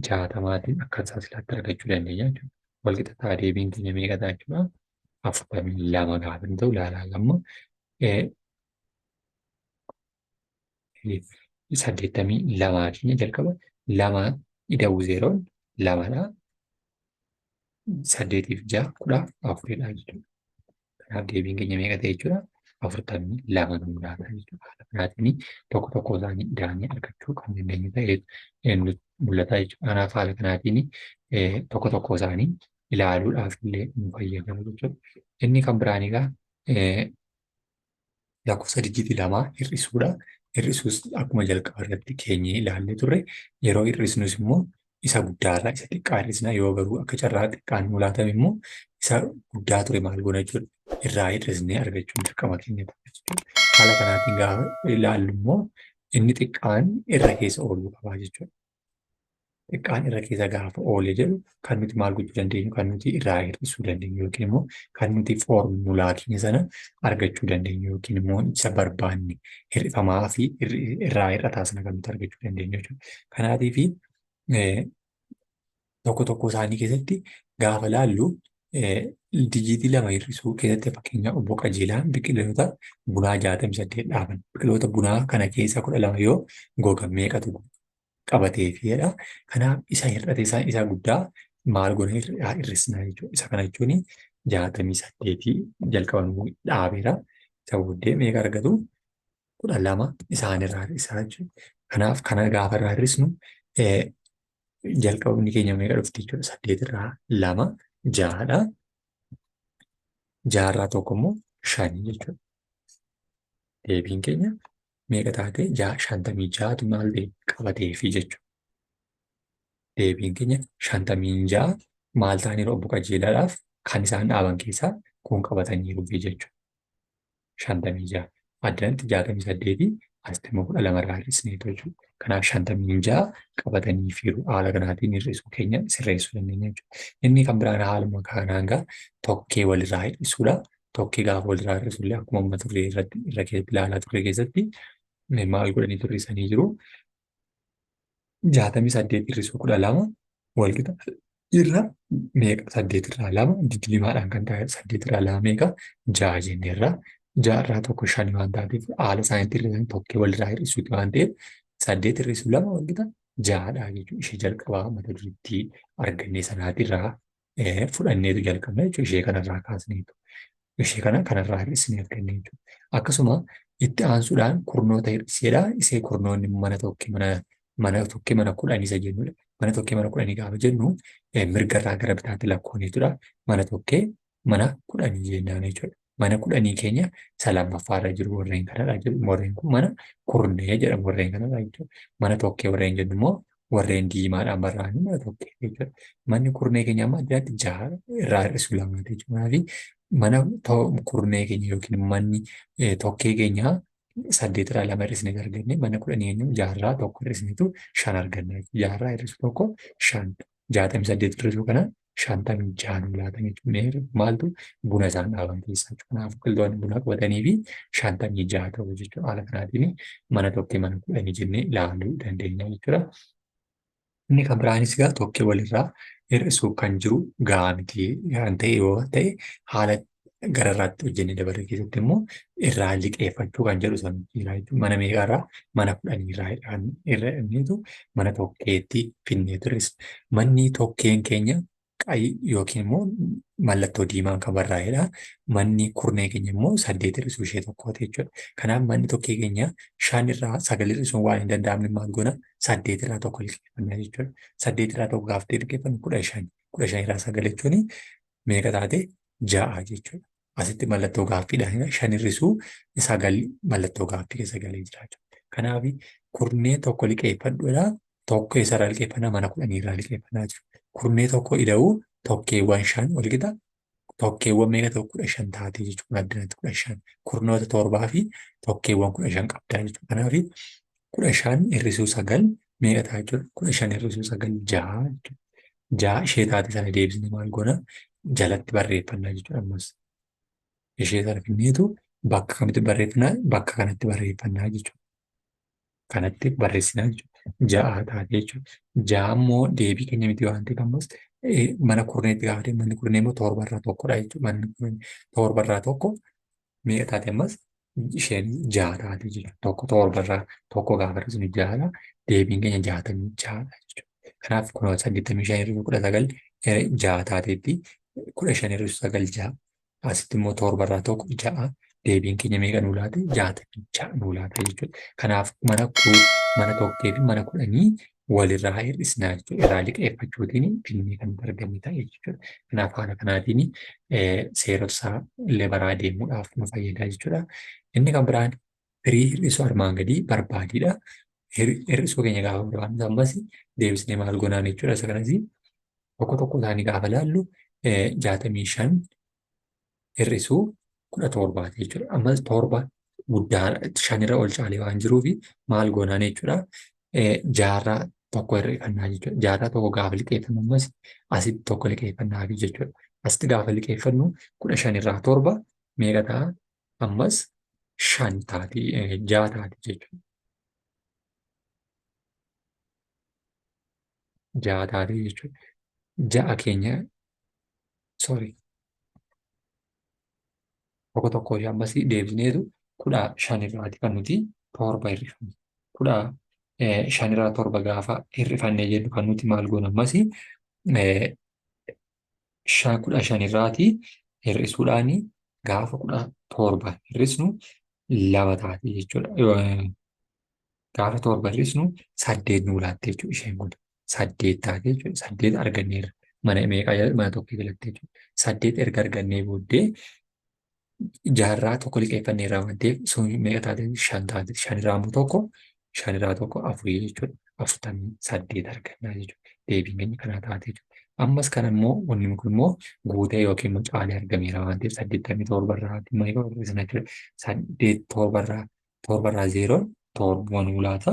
60maatiin akka isaatti argachuu dandeenya jechuudha. Walqixa ta'a deebiin keenya meeqa ta'a jechuudha? 42 gaafa inni ta'u ilaalaa amma 82 keenya jalqaba 2 ida'uu 0 2dha. 8 fi 6 14dha jechuudha. Kanaaf deebiin keenya meeqa ta'e jechuudha? 42 nu laata jechuudha. Haala kanaatiin tokko tokko isaanii ida'anii argachuu kan dandeenyu ta'ee mul'ata jechuudha. Kanaaf haala kanaatiin tokko tokko isaanii ilaaluudhaaf illee nu fayyadamu jechuudha. Inni kan biraan egaa lakkoofsa dijiitii 2 hir'isuudha. Hir'isuus akkuma jalqaba irratti keenyee ilaallee turre yeroo hir'isnus immoo isa guddaarraa isa xiqqaa hir'isna. Yoo garuu akka carraa xiqqaan nu laatame immoo isa guddaa ture maal goona jechuudha. Irraa hir'isnee argachuun dirqama keenya ta'a jechuudha. Haala kanaatiin gaafa ilaallu immoo inni xiqqaan irra keessa ooluu qaba jechuudha. Xiqqaan irra keessa gaafa oolee jedhu kan nuti maal gochuu dandeenyu kan nuti irraa hir'isuu dandeenyu yookiin immoo kan nuti foormulaa keenya sana argachuu dandeenyu yookiin immoo isa barbaanne hir'ifamaa fi irraa hir'ataa sana kan nuti argachuu dandeenyu jechuudha. Kanaatiif tokko tokko isaanii keessatti gaafa laallu dijiitii 2 hir'isuu keessatti fakkeenyaaf obbo Qajeelaan biqiloota bunaa 68 dhaaban. Biqiloota bunaa kana keessa 12 yoo gogan meeqatu qabatee fi'edha. Kanaaf isa hir'ate isa guddaa maal goona hir'isna jechuudha. Isa kana jechuun 68 jalqaban dhaabeera. Isa booddee meeqa argatu? 12 isaanirraa hir'isaa jechuudha. Kanaaf kana gaafa irraa hir'isnu jalqabni keenya meeqa dhufti jechuudha? 8 irraa 2 6dha. 6 irraa tokko immoo 5 jechuudha. Deebiin keenya meeqa taate? 56tu maal ta'e qabateefi jechuudha. Deebiin keenya 56 maal ta'aniiru obbo Qajeelaadhaaf kan isaan dhaaban keessaa kun qabataniiru jechuudha. 56 addanatti 68 asitti immoo 12 irraa hir'isneetu jechuudha. Kanaaf 56 qabatanii fiiru haala kanaatiin hir'isuu keenya sirreessuu dandeenya jechuudha. Inni kan biraan haaluma kanaan gaa tokkee walirraa hir'isuudha. Tokkee gaafa walirraa hir'isullee akkuma amma turre irratti ilaalaa turre keessatti maal godhanii turrisanii jiru. 68 hir'isuu 12 walqixa irra meeqa 8 irraa 2 digdamaadhaan kan taa'e 8 irraa 2 meeqa 6 jenneerra. 6 irraa tokko 5 waan taateef haala isaaniitti hir'isan tokkee walirraa hir'isuuti waan ta'eef 8 hir'isuu 2 walqixa 6dha jechuudha. Ishee jalqabaa mata duriitti argannee sanaatirraa fudhanneetu jalqabna jechuudha. Ishee kanarraa kaasneetu. Ishee kanarraa hir'isnee arganne jechuudha. Akkasuma itti aansuudhaan kurnoota hir'iseedha. Isee kurnoonni mana tokkee mana 10 isa jennudha. Mana tokkee mana 10 gaafa jennu mirgarraa gara bitaatti lakkoofneetudha. Mana tokkee mana 10 jennaan jechuudha. Mana 10 keenya isa lammaffaarra jiru warreen kanadha jedhu. Warreen kun mana kurnee jedhamu warreen kanadha jechuudha. Mana tokkee warreen jennu immoo warreen diimaadhaan barraa'anii mana tokkee jechuudha. Manni kurnee keenya amma addaatti 6 irraa hir'isuu 2 jechuudha. Mana kurnee keenya yookiin manni tokkee keenya 8 irraa 2 hir'isnee arganne mana 10 eenyu 6 irraa 1 hir'isneetu 5 arganna. 6 irraa hir'isuu tokko 5 68 hir'isuu kana 56 laatan jechuudha. Maaltu buna isaan dhaaban keessaa jechuudha. Kanaafuu biqiltoonni bunaa qabatanii fi 56 ta'u jechuudha. Haala kanaatiin mana tokkee mana 10 jennee ilaaluu dandeenya jechuudha. Inni kan biraanis egaa tokkee walirraa hir'isuu kan jiru gahaa miti kan ta'e yoo ta'e haala gararraatti hojjennee dabarre keessatti immoo irraa liqeeffachuu kan jedhu san jira jechuudha. Mana meeqaarraa mana 10 irraa hir'isneetu mana tokkeetti finneetu hir'isna. Manni tokkeen keenya yookiin immoo mallattoo diimaan kan barraa'edha. Manni kurnee keenya immoo 8 hir'isuu ishee tokkooti jechuudha. Kanaaf manni tokkee keenya 5 irraa 9 hir'isuun waan hin danda'amne maal goona 8 irraa 1 liqeeffanna jechuudha. 8 irraa 1 gaaftee liqeeffannu 15. 15 irraa 9 jechuun meeqa taate 6 jechuudha. Asitti mallattoo gaaffiidhaan 5 hir'isuu 9 mallattoo gaaffii keessa galee jira jechuudha. Kanaaf kurnee tokko liqeeffadhuudha. Tokko isarraa liqeeffannaa mana 10 irraa liqeeffannaa jiru. Kurnee tokko ida'uu tokkeewwan 5 walqixa tokkeewwan meeqa ta'u 15 taatee jechuudha. Addanatti 15 kurnoota 7 fi tokkeewwan 15 qabdaa jechuudha. Kanaaf 15 hir'isuu 9 meeqa ta'a jechuudha. 15 hir'isuu 9 6 jechuudha. 6 ishee taate sana deebisnee maal goona jalatti barreeffannaa jechuudha. Ammas ishee sana finneetu bakka kamitti barreeffannaa bakka kanatti barreeffannaa jechuudha. Kanatti barreessinaa jechuudha. 6 taate jechuudha. 6 immoo deebii keenya miti waan ta'eef ammas mana kurneetti gaafa deemu manni kurnee immoo 7 irraa 1dha jechuudha. Manni kurnee 7 irraa 1 meeqa taate ammas isheen 6 taate jechuudha. Tokko 7 irraa 1 gaafa hir'isnu 6dha. Deebiin keenya 66dha jechuudha. Kanaaf 85 hir'isuu 19 6 taateetti 15 hir'isuu 9 6. Asitti immoo 7 irraa 1 6. Deebiin keenya meeqa nuu laate 66 nuu laata jechuudha. Kanaaf mana tokkee fi mana 10 walirraa hir'isnaa jechuudha. Irraa liqeeffachuutiin finnee kan arganne ta'e jechuudha. Kanaaf haala kanaatiin seerota isaa illee baraa deemuudhaaf nu fayyada jechuudha. Inni kan biraan firii hir'isuu armaan gadii barbaadiidha. Hir'isuu keenya gaafa barbaadnu ammas deebisnee maal goonaan jechuudha. Isa kanas tokko isaanii gaafa laallu 65 hir'isuu 17 jechuudha. Ammas 7 guddaa 5 irra ol caalee waan jiruuf maal goonaan jechuudha. 6 irraa tokko hir'ifannaa jechuudha. 6 irraa tokko gaafa liqeeffannu ammas asitti tokko liqeeffannaa jechuudha. Asitti gaafa liqeeffannu 15 irraa 7 meeqa ta'a? Ammas 5 taati 6 taati jechuudha. 6 taati jechuudha. 6 keenya tokko ishee ammas deebisneetu 15 irraati kan nuti 7 hir'ifannu. 15 irraa 7 gaafa hir'ifannee jennu kan nuti maal goonu ammas 15 irraati hir'isuudhaan gaafa torba hir'isnu lama taati jechuudha. Gaafa torba hir'isnu 8 nuu laatte jechuudha isheen kun. 8 taate jechuudha. 8 arganneerra. Mana tokko galatti jechuudha. 8 erga argannee booddee jaarraa tokko liqeeffanneerra waan ta'eef sun meeqa taate? 5 taate. 5 irraa immoo tokko 5 irraa tokko 4 jechuudha. 48 argannaa jechuudha. Deebiin keenya kanaa taate jechuudha. Ammas kana immoo wanni kun immoo guutee yookiin immoo caalee argameera waan ta'eef 87 irraa meeqa barreessina jechuudha. 8 torba irraa 0 torba nuu laata.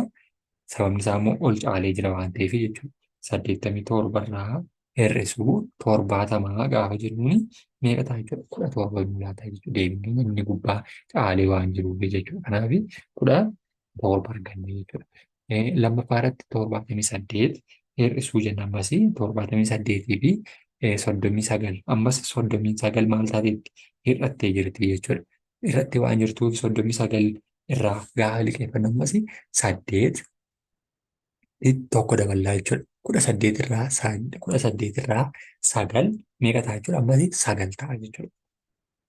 Sababni isaa immoo ol caalee jira waan ta'eef jechuudha. 87 irraa hir'isuu 70 gaafa jennuun meeqa ta'a jechuudha? 17 nuu laata jechuudha. Deebiin keenya inni gubbaa caalee waan jiruuf jechuudha. Kanaaf 17 arganne jechuudha. Lammaffaa irratti 78 hir'isuu jenna ammas 78 fi 39 ammas 39 maal taateetti hir'attee jirti jechuudha. Irratti waan jirtuuf 39 irraa gaafa liqeeffannu ammas 8 tokko daballaa jechuudha. 18 irraa 9 meeqa ta'a jechuudha? Ammas 9 ta'a jechuudha.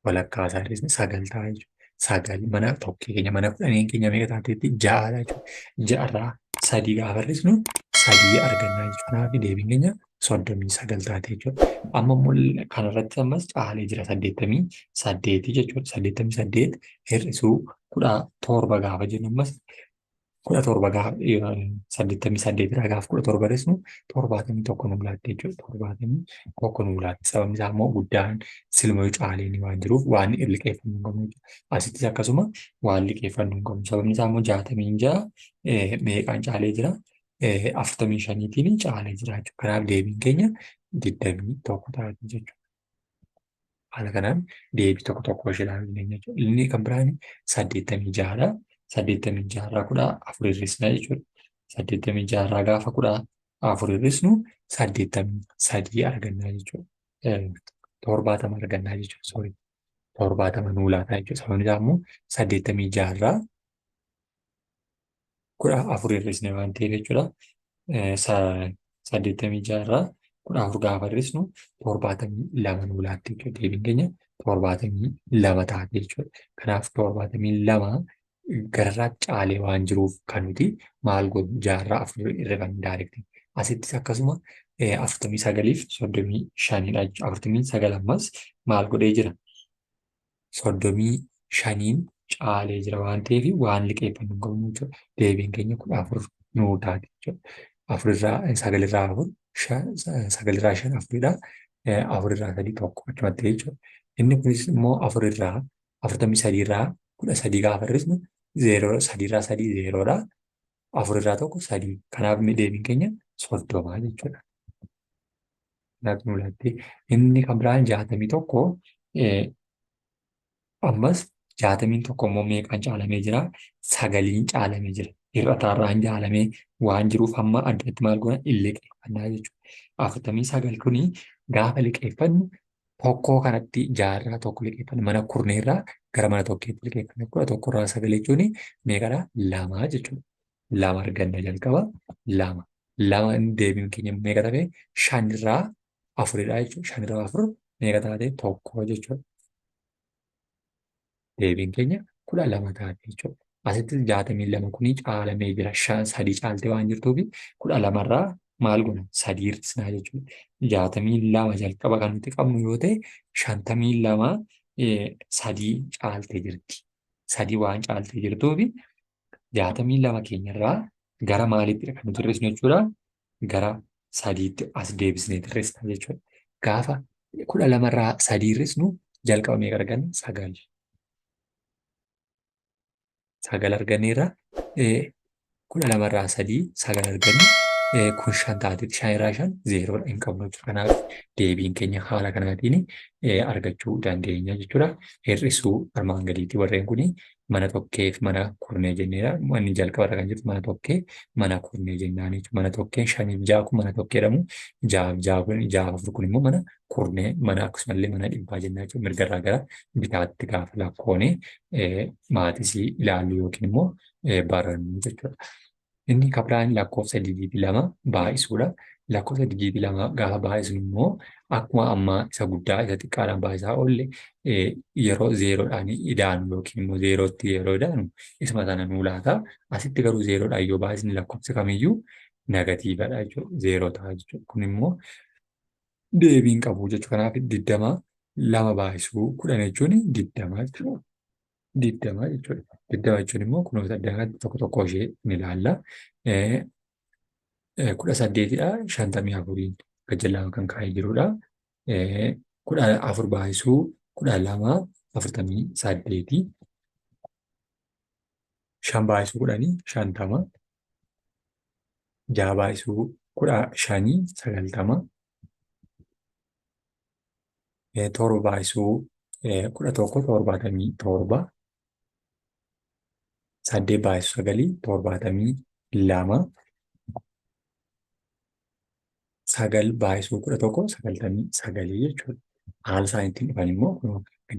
Walakkaa isaa hir'isne 9 ta'a jechuudha. 9 mana tokkee keenya mana kudhanii keenya meeqa taateetti? 6 jechuudha. 6 irraa 3 gaafa hir'isnu 3 argannaa jechuudha. Kanaaf deebiin keenya 39 taate jechuudha. Amma immoo kanarratti ammas caalee jira 88 jechuudha. 88 hir'isuu 17 gaafa jennu ammas 17 gaafa 88 irraa gaafa 17 hir'isnu 71 nuu laatte jechuudha. 71 nuu laatte. Sababni isaa immoo guddaan silmoo caalee ni waan jiruuf waan liqeeffannu hin qabnu jechuudha. Asittis akkasuma waan liqeeffannu hin qabnu. Sababni isaa immoo 66 meeqaan caalee jira? 45tiin caalee jira jechuudha. Kanaaf deebiin keenya 21 taate jechuudha. Haala kanaan deebii tokko tokko ishee ilaaluu dandeenya jechuudha. Inni kan biraan 86dha. 86 irraa 14 hir'isna jechuudha. 86 irraa gaafa 14 hir'isnu 83 argannaa jechuudha. 70 argannaa jechuudha. Sorry. 70 nuu laata jechuudha. Sababni isaa immoo 86 irraa 14 hir'isne waan ta'eef jechuudha. 86 irraa 14 gaafa hir'isnu 72 nuu laatte jechuudha. Deebiin keenya 72 taate jechuudha. Kanaaf 72 gararraa caalee waan jiruuf kan nuti maal godhu jaarraa 4 irra kan daarekti. Asittis akkasuma 49 fi 35dha jechuudha. 49 ammas maal godhee jira? 35 caalee jira waan ta'eef waan liqeeffannu hin qabnu jechuudha. Deebiin keenya 14 nuu taate jechuudha. 9 irraa 4 9 irraa 5 4dha. 4 irraa 3 tokko achumatti jechuudha. Inni kunis immoo 4 irraa 43 irraa 13 gaafa hir'isnu 3 irraa 3 0dha. 4 irraa 1 3. Kanaaf deebiin keenya 30 jechuudha. Kanaaf nuu laatte. Inni kan biraan 61 ammas 61 immoo meeqaan caalamee jira? 9 caalamee jira. Hir'ataarraan caalamee waan jiruuf hamma addatti maal goona? Liqeeffannaa jechuudha. 49 kuni gaafa liqeeffannu tokkoo kanatti jaarraa tokko liqeeffanna. Mana kurneerraa gara mana tokkeetti liqeeffanna. 11 irraa 9 jechuun meeqadha? 2 jechuudha. 2 arganna jalqaba 2. 2 deebiin keenya meeqa taate? 5 irraa 4dha jechuudha. 5 irraa 4 meeqa taate? 1 jechuudha. Deebiin keenya 12 taate jechuudha. Asitti 62 kuni caalamee jira. 3 caaltee waan jirtuuf 12 irraa maal goona? 3 hir'isnaa jechuudha. 62 jalqaba kan nuti qabnu yoo ta'e 52 3 caaltee jirti. 3 waan caaltee jirtuuf 62 keenyarraa gara maaliitti kan nuti hir'isnu jechuudha? Gara 3tti as deebisnee hir'isna jechuudha. Gaafa 12 irraa 3 hir'isnu jalqaba meeqa arganna? 9. 9 arganneerra 12 irraa 3 9 arganne kun 5 taate 5 irraa 5 0 hin qabnu jechuudha. Kanaaf deebiin keenya haala kanaatiin argachuu dandeenya jechuudha. Hir'isuu armaan gadiitti warreen kuni mana tokkee fi mana kurnee jenneera. Manni jalqabarra kan jirtu mana tokkee mana kurnee jennaan jechuudha. Mana tokkeen 5 fi 6 kun mana tokkee jedhamu. 6 fi 6 kun 6 fi 4 kun immoo mana kurnee mana akkasumallee mana dhibbaa jennaa jechuudha. Mirgarraa gara bitaatti gaafa lakkoonee maatisii ilaallu yookiin immoo barannu jechuudha. Inni kan biraan lakkoofsa digdamii lama baay'isuudha. Lakkoofsa digdamii lama gaafa baay'isnu immoo akkuma ammaa isa guddaa isa xiqqaadhaan baay'isaa oolle yeroo zeeroodhaan idaanu yookiin immoo zeerootti yeroo idaanu isuma sana nuu laata. Asitti garuu zeeroodhaan yoo baay'isne lakkoofsi kamiyyuu negatiivaadha jechuudha. Zeeroo ta'a jechuudha. Kun immoo deebii hin qabu jechuudha. Kanaaf 22 baay'isuu 10 jechuun 20 jechuudha. 20 jechuudha. 20 jechuun immoo kunuunsa adda tokko tokko ishee ni ilaalla. 18dha 54 gajjallaan kan kaa'ee jirudha. 14 baay'isuu 12 48. 5 baay'isuu 10 50. 6 baay'isuu 15 90. 7 baay'isuu 11 77. 8 baay'isuu 9 72. 9 baay'isuu 11 99 jechuudha. Haala isaan ittiin dhufan immoo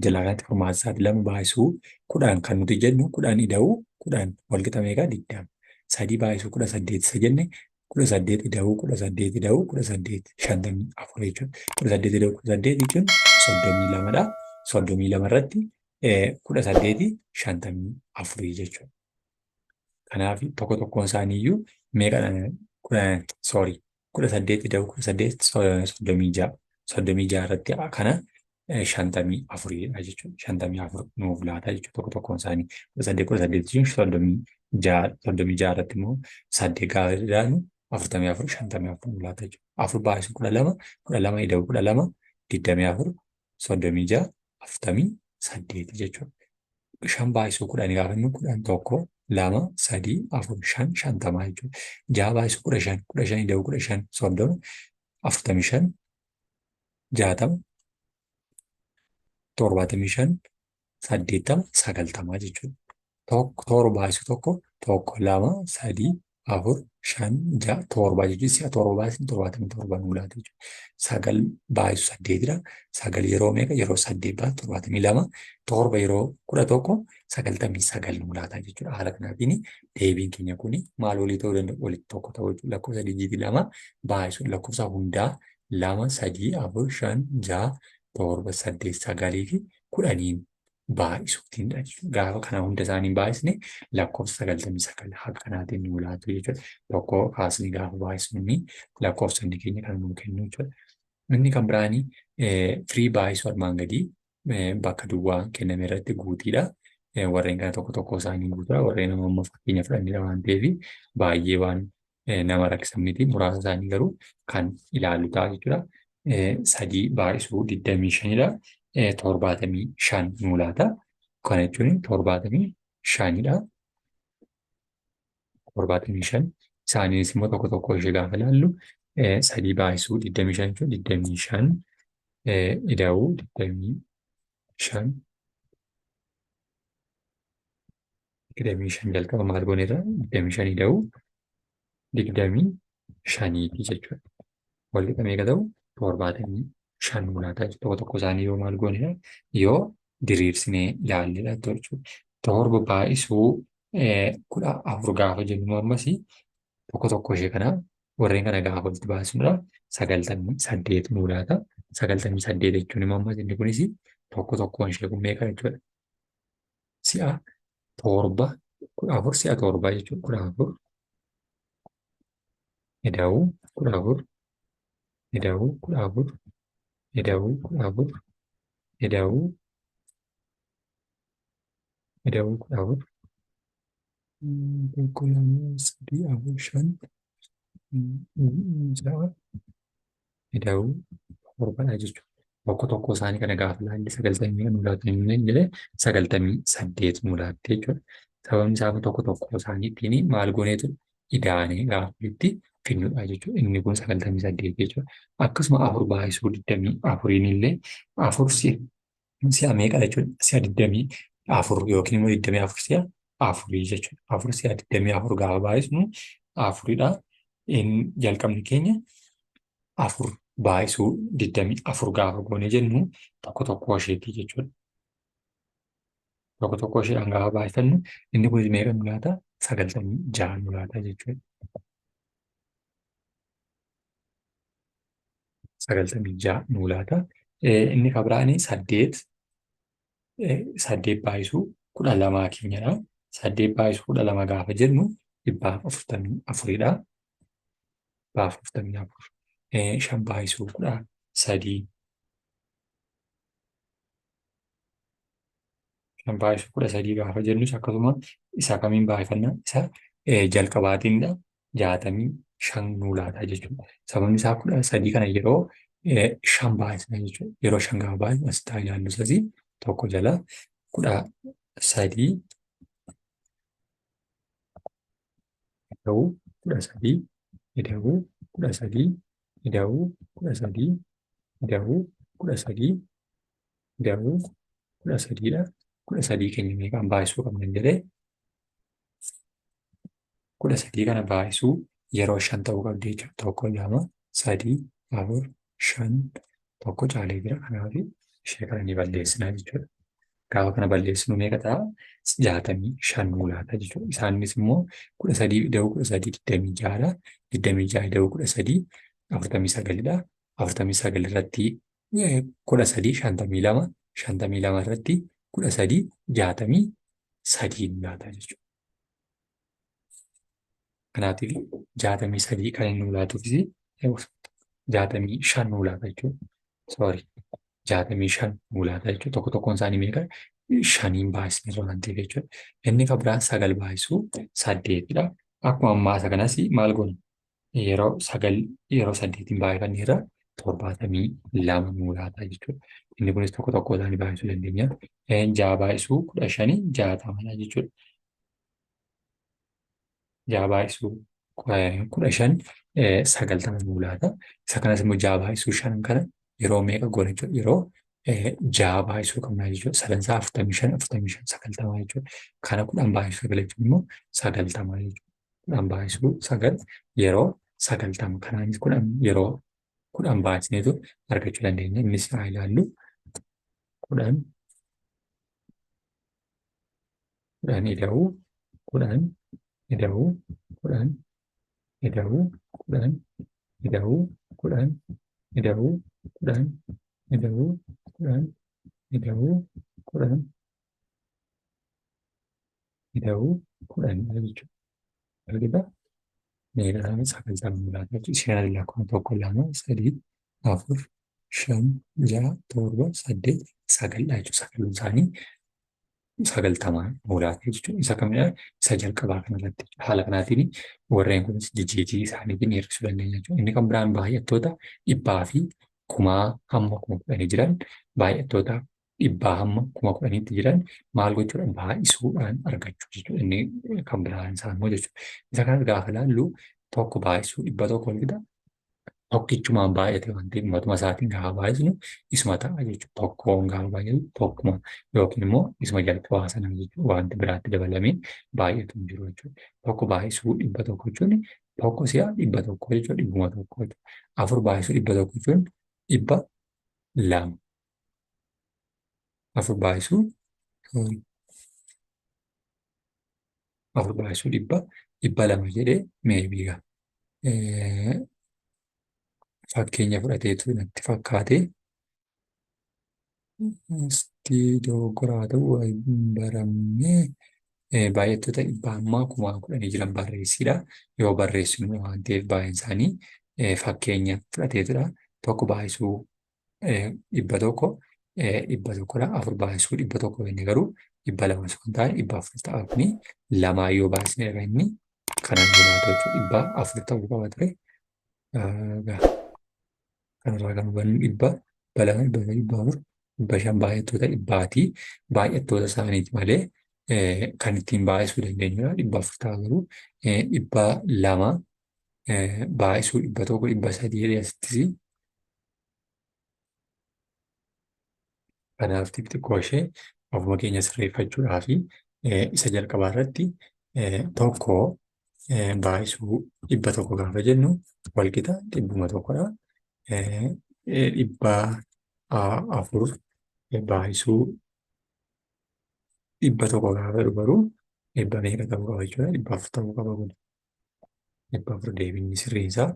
jalaa kanatti furmaata isaati 2 baay'isuu 10 kan nuti jennu 10 ida'uu 10 wal qixa meeqa 20. 3 baay'isuu 18 isa jenne 18 ida'uu 18 ida'uu 18 54 jechuudha. 18 ida'uu 18 jechuun 32dha. 32 irratti 18 54 jechuudha. Kanaaf tokko tokkoon isaaniiyyuu meeqadha? Sorry. 18 ida'uu 18 36 irratti kana 54dha jechuudha. 54 nuuf laata jechuudha tokko tokkoon isaanii. 18 jechuun 36 irratti immoo 8 gaafa ilaanu 44 54 nuuf laata jechuudha. 4 baay'isuu 12 12 ida'uu 12 24 36 48 jechuudha. 5 baay'isuu 10 gaafa inni 11 2 3 4 5 50 jechuudha. 6 baay'isuu 15 15 ida'uu 15 30 45 60 75 80 90 jechuudha. Torba baay'isuu tokko 2 3 4 5 6 torba jechuun si'a torba baay'isni 77 nuu laata jechuudha. 9 baay'isuu 8dha. 9 yeroo meeqa? Yeroo 8 baay'atu 72. Torba yeroo 11 99 nuu laata jechuudha. Haala kanaatiin deebiin keenya kun maal walii ta'uu danda'u? Walitti tokko ta'uu jechuudha. Lakkoofsa digdamii lama baay'isuun lakkoofsa hundaa 2 3 4 5 6 torba 8 9 fi 10 baay'isuutiinidha jechuudha. Gaafa kana hunda isaanii baay'isne lakkoofsa 99 haqa kanaatiin nuu laatu jechuudha. Tokko kaasni gaafa baay'isnu lakkoofsa inni keenya kan nuu kennu jechuudha. Inni kan biraanii firii baay'isuu armaan gadii bakka duwwaa kenname irratti guutiidha. Warreen kana tokko tokko isaanii guutuudha. Warreen amma fakkeenya fudhannedha waan ta'eef baay'ee waan nama rakkisan miti. Muraasa isaanii garuu kan ilaallu ta'a jechuudha. 3 baay'isuu 25dha. 75 nuu laata. Kana jechuun 75dha. 75 isaaniinis immoo tokko tokko ishee gaafa ilaallu 3 baay'isuu 25 jechuun 25 ida'uu 25 25 jalqaba maal gooneerra 25 ida'uu 25 jechuudha. Wal qixa meeqa ta'u 75 nuu laata. Tokko tokko isaanii yoo maal gooneerra yoo diriirsinee ilaalledha jechuudha. Torba baay'isuu 14 gaafa jennu ammas tokko tokko ishee kana warreen kana gaafa walitti baasnudha 98 nuu laata. 98 jechuun immoo ammas inni kunis tokko tokkoon ishee kun meeqa jechuudha. Si'a torba 14 si'a torba jechuudha. 14 ida'uu 14 ida'uu 14 ida'uu 14 ida'uu 14 tokko lama sadii afur shan ja'a ida'uu torbadha jechuudha. Tokko tokko isaanii kana gaafa ilaalle 90 nuu laatu hin jedhe 98 nuu laatte jechuudha. Sababni isaa tokko tokko isaaniitiin maal gooneetu ida'anii gaafa walitti fidnudha jechuudha. Inni kun 98 jechuudha. Akkasuma 4 baay'isuu 24 illee 4 si'a meeqa jechuudha. Si'a 24 yookiin immoo 24 si'a 4 jechuudha. 4 si'a 24 gaafa baay'isnu 4dha. Jalqabni keenya 4 baay'isuu 24 gaafa goone jennu tokko tokko isheetii jechuudha. Tokko tokko isheedhaan gaafa baay'ifannu inni kunis meeqa nu laata? 96 nu laata jechuudha. 96 nu laata. Inni kan biraan 8 baay'isuu 12 keenyadha. 8 baay'isuu 12 gaafa jennu 144dha. 144. 5 baay'isuu 13. 5 baay'isuu 13 gaafa jennus akkasuma isa kamiin baay'ifanna? Isa jalqabaatiinidha. 65 nuu laata jechuudha. Sababni isaa 13 kana yeroo 5 baay'isna jechuudha. Yeroo 5 gaafa baay'isnu asitti ilaallu isasii tokko jala 13 ida'uu 13 ida'uu 13 ida'uu 13 ida'uu 13 ida'uu 13dha. 13 keenya meeqaan baay'isuu qabna jedhee 13 kana baay'isuu yeroo 5 ta'uu qabdi jechuudha. Tokko lama sadii afur 5 tokko caalee jira. Kanaaf ishee kana ni balleessinaa jechuudha. Gaafa kana balleessinu meeqa ta'a? 65 nuu laata jechuudha. Isaanis immoo 13 ida'uu 13 26dha. 26 ida'uu 13 49dha. 49 irratti 13 52 52 irratti 13 63 nuu laata jechuudha. Kanaatiif 63 kan inni nuu laatuufis 65 nuu laata jechuudha. Sorry. 65 nuu laata jechuudha. Tokko tokkoon isaanii meeqa? 5 baay'isnee irra waan ta'eef jechuudha. Inni kan biraan 9 baay'isuu 8dha. Akkuma ammaa isa kanas maal goona? Yeroo 8 baay'ifannee irra 72 nuu laata jechuudha. Inni kunis tokko tokko isaanii baay'isuu dandeenya. 6 baay'isuu 15 60 jechuudha. 6 baay'isuu 15 90 nuu laata. Isa kanas immoo 6 baay'isuu 5 kana yeroo meeqa goona jechuudha? Yeroo 6 baay'isuu qabna jechuudha. 45 45 90 jechuudha. Kana 10 baay'isuu 9 jechuun immoo 90 jechuudha. 10 baay'isuu 9 yeroo 90 kanaanis 10 yeroo 10 baay'isneetu argachuu dandeenya. Innis haa ilaallu 10 ida'uu 10 ida'uu 10 ida'uu 10 ida'uu 10 ida'uu 10 ida'uu 10 ida'uu 10 ida'uu 10 jechuudha. Argita? Meeqa isaanii 90 nuu laata jechuudha. Isheen adii lakkoofsa 1 2 3 4 5 6 7 8 9dha jechuudha. Sagaluun isaanii 90 nuu laata jechuudha. Isa kamidha? Isa jalqabaa kanarratti. Haala kanaatiin warreen kunis jijjiitii isaaniitiin hir'isuu dandeenya jechuudha. Inni kan biraan baay'attoota 100 fi 1000 hamma 10,000 jiran baay'attoota 100 hamma 10,000tti jiran maal gochuudha? Baay'isuudhaan argachuu jechuudha. Inni kan biraan isaa immoo jechuudha. Isa kanas gaafa ilaallu tokko baay'isuu 100 walqixa tokkichumaan baay'ate waan ta'eef matuma isaatiin gaafa baay'isnu isuma ta'a jechuudha. Tokkoon gaafa baay'atu tokkuma yookiin immoo isuma jalqabaa sana jechuudha. Wanti biraatti dabalamee baay'atu hin jiru jechuudha. Tokko baay'isuu 100 jechuun tokko si'a 100 jechuudha. 100 jechuudha. 4 baay'isuu 100 jechuun 200. 4 baay'isuu 4 baay'isuu 200 jedhee meebiiga. Fakkeenya fudhateetu natti fakkaate. Dogoggoraa ta'uu hin baramne baay'attoota 100 hamma 10,000 jiran barreessidha. Yoo barreessinu waan ta'eef baay'een isaanii fakkeenya fudhateetudha. Tokko baay'isuu 100 100dha. 4 baay'isuu 100 jennee garuu 200 osoo hin taane 400 ta'a. Kuni lamaa yoo baay'isne irra inni kanan nuu laatu jechuudha. 400 ta'uu qaba ture. Kanarraa kan hubannu 100 balama 400 500 baay'attoota 100ti. Baay'attoota isaaniiti malee kan ittiin baay'isuu dandeenyudha. 400 ta'a garuu 200 baay'isuu 100 300 jedhee asittis. Kanaaf xixiqqoo ishee ofuma keenya sirreeffachuudhaa fi isa jalqabaa irratti tokko baay'isuu 100 gaafa jennu walqixa 100dha. 400 baay'isuu dhibba tokko gaafa jedhu garuu dhibba meeqa ta'uu qaba jechuudha. Dhibba afur ta'uu qaba kun. Dhibba afur deebiin sirriin isaa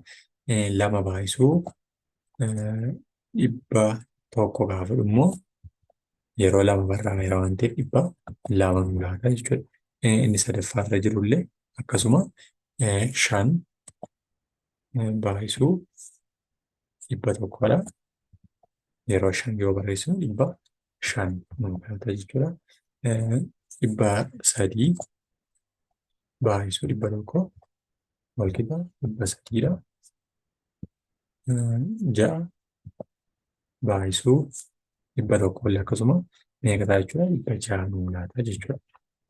lama baay'isuu dhibba tokko gaafa jedhu immoo yeroo lama barraa'eera waan ta'eef dhibba lama nu laata jechuudha. Inni sadaffaarra jirullee akkasuma shan baay'isuu dhibba tokkodha. Yeroo shan yoo barreessinu dhibba shan nu laata jechuudha. Dhibba sadii baay'isuu dhibba tokko wal qixa dhibba sadiidha. Ja'a baay'isuu dhibba tokko illee akkasuma meeqa ta'a jechuudha dhibba ja'a nu laata jechuudha.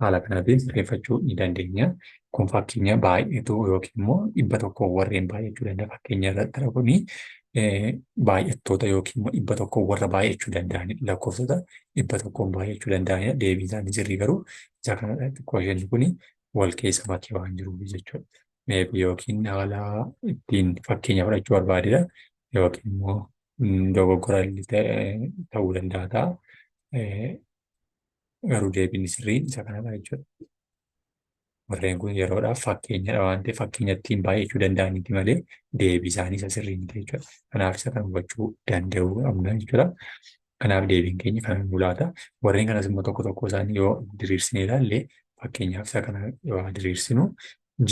Haala kanaatiin sirreeffachuu ni dandeenya. Kun fakkeenya baay'eetu yookiin immoo dhibba tokko warreen baay'achuu danda'a. Fakkeenya irratti kuni baay'attoota yookiin immoo dhibba tokko warra baay'achuu danda'anidha. Lakkoofsota dhibba tokkoon baay'achuu danda'anidha. Deebii isaanii sirrii garuu isa kanadha. Xiqqoo isheen kuni wal keessa makee waan jiruuf jechuudha. Yookiin haala ittiin fakkeenya fudhachuu barbaadedha. Yookiin immoo dogoggora ta'uu danda'a ta'a. Garuu deebiin sirriin isa kanadha jechuudha. Warreen kun yeroodhaaf fakkeenyadha waan ta'eef fakkeenya ittiin baay'achuu danda'aniiti malee deebii isaanii isa sirrii miti jechuudha. Kanaaf isa kana hubachuu danda'uu qabna jechuudha. Kanaaf deebiin keenya kana nu laata. Warreen kanas immoo tokko tokko isaanii yoo diriirsinee ilaalle fakkeenyaaf isa kana yoo diriirsinu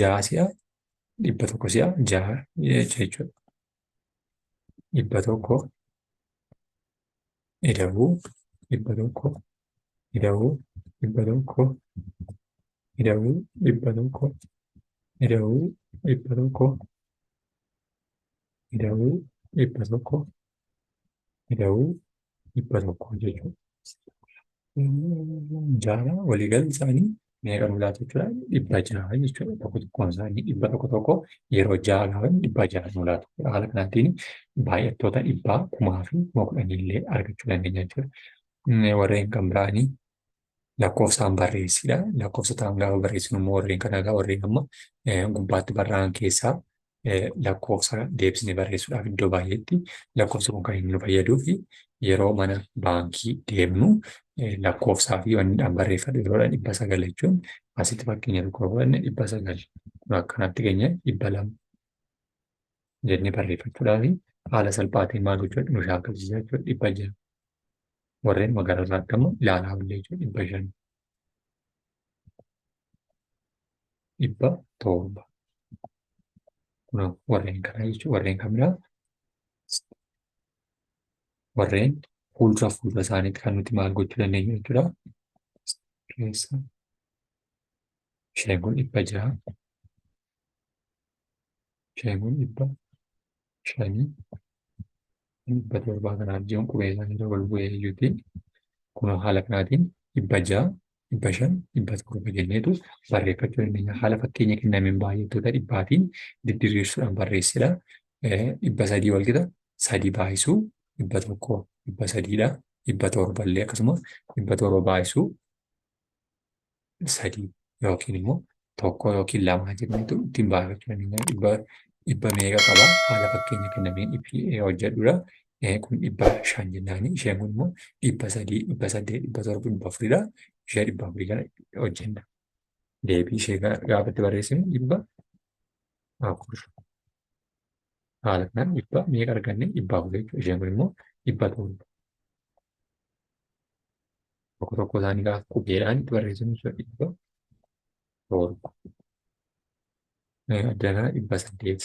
ja'a si'a dhibba tokko si'a ja'a jechuudha. Dhibba tokko ida'uu dhibba tokko ida'uu dhibba tokko ida'uu dhibba tokko ida'uu dhibba tokko ida'uu dhibba tokko ida'uu dhibba tokko jechuudha. Ja'a waliigalli isaanii meeqa nu laata jechuudha dhibba ja'a jechuudha. Tokko tokkoon isaanii dhibba tokko tokko yeroo ja'a gaafan dhibba ja'a nu laata. Haala kanaatiin baay'attoota dhibbaa kumaa fi kuma kudhanii illee argachuu dandeenya jechuudha. Warreen kan biraanii lakkoofsaan barreessidha. Lakkoofsotaan gaafa barreessinu immoo warreen kana egaa warreen amma gubbaatti barraa'an keessaa lakkoofsa deebisnee barreessuudhaaf iddoo baay'eetti lakkoofsi kun kan inni nu fayyaduu fi yeroo mana baankii deemnu lakkoofsaa fi wanni barreeffadhu yeroodhaan dhibba sagal jechuun asitti fakkeenya tokko fudhanne dhibba sagal akkanatti keenya dhibba lama jennee barreeffachuudhaaf haala salphaatiin maal gochuudha nu shaakalchiisa jechuudha dhibba ja'a. Warreen magaalaa irraatti ammoo ilaalaa bullee jechuudha dhibba shan dhibba torba. Warreen kana jechuudha warreen kamidhaa warreen fuuldura isaaniitti kan nuti maal gochuu dandeenyu jechuudha. Keessa isheen kun dhibba ja'a isheen kun dhibba shanii dhibba torbaa kanaaf jiran qubee isaanii wal bu'ee iyyuutiin kun haala kanaatiin dhibba ja'a dhibba shan dhibba torba jenneetu barreeffachuu dandeenya. Haala fakkeenya kennameen baay'attoota dhibbaatiin diriirsuudhaan barreessidha. Dhibba sadii wal qixa sadii baay'isuu dhibba tokko dhibba sadiidha. Dhibba torba illee akkasuma dhibba torba baay'isuu sadii yookiin immoo tokko yookiin lama jenneetu ittiin barreeffachuu dandeenya. Dhibba meeqa qaba haala fakkeenya kennameen hojjedhudha. Kun dhibba shan jennaani. Isheen kun immoo dhibba sadii, dhibba saddeet, dhibba torba, dhibba afuridha. Ishee dhibba afurii kana hojjenna. Deebii ishee gaafatti barreessinu dhibba afur. Haala kanaan dhibba meeqa arganne dhibba afur jechuudha. Isheen kun immoo dhibba torba. Tokko tokko isaanii gaafa qubeedhaan itti barreessinu jechuudha dhibba torba. Addanaa dhibba saddeet.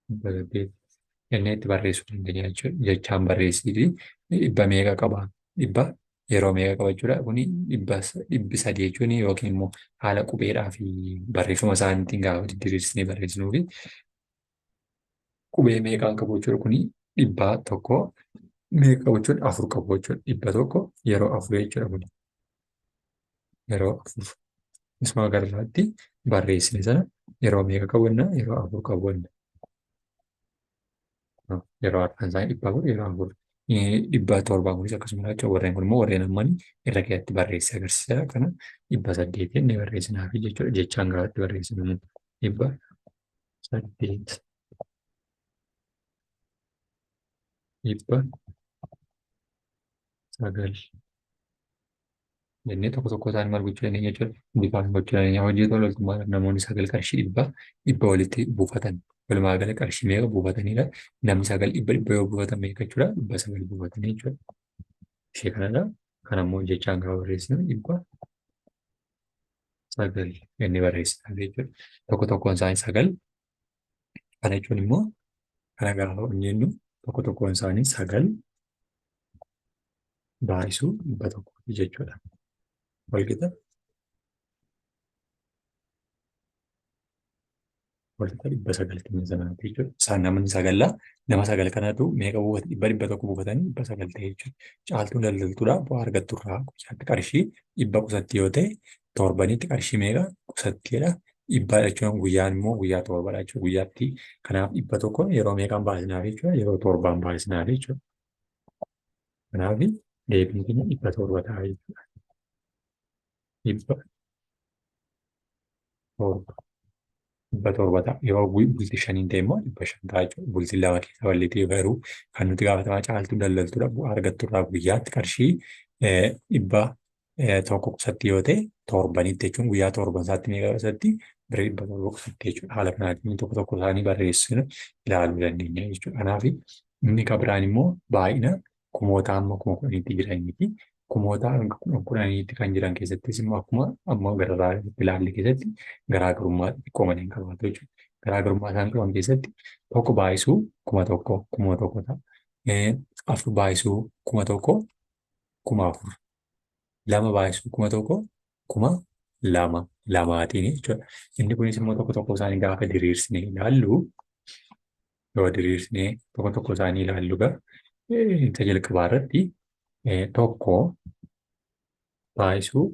Dhibba saddeet jennee itti barreessuu dandeenya jechuudha. Jechaan barreessiti dhibba meeqa qaba? Dhibba yeroo meeqa qaba jechuudha. Kuni dhibbi sadii jechuun yookiin immoo haala qubeedhaa fi barreeffama isaaniitiin gaafa diriirsinee barreessinuu fi qubee meeqaan qabu jechuudha. Kuni dhibba tokko meeqa qabu jechuudha? Afur qabu jechuudha. Dhibba tokko yeroo afur jechuudha kuni. Yeroo afur. Isuma gararraatti barreessine sana yeroo meeqa qabu jenna? Yeroo afur qabu jenna. Yeroo arfan isaanii dhibba afur yeroo afur. Dhibba torbaa kunis akkasuma jechuudha. Warreen kun immoo warreen ammanii irra keessatti barreessee agarsiisa. Kana dhibba saddeet jennee barreessinaafi jechuudha. Jechaan gaafatti barreessinu dhibba saddeet. Dhibba sagal jennee tokko tokko isaanii maal gochuu dandeenya jechuudha. Bifaan gochuu dandeenya. Hojii tola ooltummaadhaan namoonni sagal qarshii dhibba walitti buufatan. Walumaa gala qarshii meeqa buufatanidha? Namni sagal dhibba yoo buufatan meeqa jechuudha? Dhibba sagal buufatanii jechuudha. Ishee kanadha. Kan ammoo jechaan gaafa barreessinu dhibba sagal jennee barreessina jechuudha. Tokko tokkoon isaanii sagal. Kana jechuun immoo kana gaafa jennu tokko tokkoon isaanii sagal baay'isuu dhibba tokkooti jechuudha. Walqixa walqixa dhibba sagaltamii sanaati jechuudha. Isaan namni sagallaa nama sagal kanatu meeqa buufata dhibba tokko buufatanii dhibba sagal ta'e jechuudha. Caaltuun daldaltuudhaa bu'aa argattu irraa guyyaatti qarshii dhibba qusatti yoo ta'e torbanitti qarshii meeqa qusattiidha. Dhibba jechuun guyyaan immoo guyyaa torbadha jechuudha. Guyyaatti kanaaf dhibba tokko yeroo meeqaan baasinaaf jechuudha. Yeroo torbaan baasinaaf jechuudha. Kanaaf deebiin keenya dhibba torba ta'a jechuudha. Dhibba torba. Dhibba torba ta'a. Yoo bultii shaniin ta'e immoo dhibba shan ta'a jechuudha. Bultiin lama keessa balleettii garuu kan nuti gaafatamaa caaltuu daldaltuudha bu'aa argattu irraa guyyaatti qarshii dhibba tokko qusatti yoo ta'e torbanitti jechuun guyyaa torban isaatti meeqa qusatti bira dhibba torba qusatti jechuudha. Haala kanaatiin tokko tokko isaanii barreessinu ilaaluu dandeenya jechuudha. Kanaaf inni kan biraan immoo baay'ina kumoota amma kuma kudhaniitti jiranii fi kumoota kudhaniitti kan jiran keessattis immoo akkuma amma gararraa ilaalle keessatti garaagarummaa xiqqoo malee hin qabaatu jechuudha. Garaagarummaa isaan qaban keessatti tokko baay'isuu kuma tokko ta'a. Afur baay'isuu kuma tokko kuma afur. Lama baay'isuu kuma tokko kuma lamaatiin jechuudha. Inni kunis immoo tokko tokko isaanii gaafa diriirsine ilaallu yoo diriirsine tokko tokko isaanii ilaallu isa jalqabaa irratti tokko baay'isuu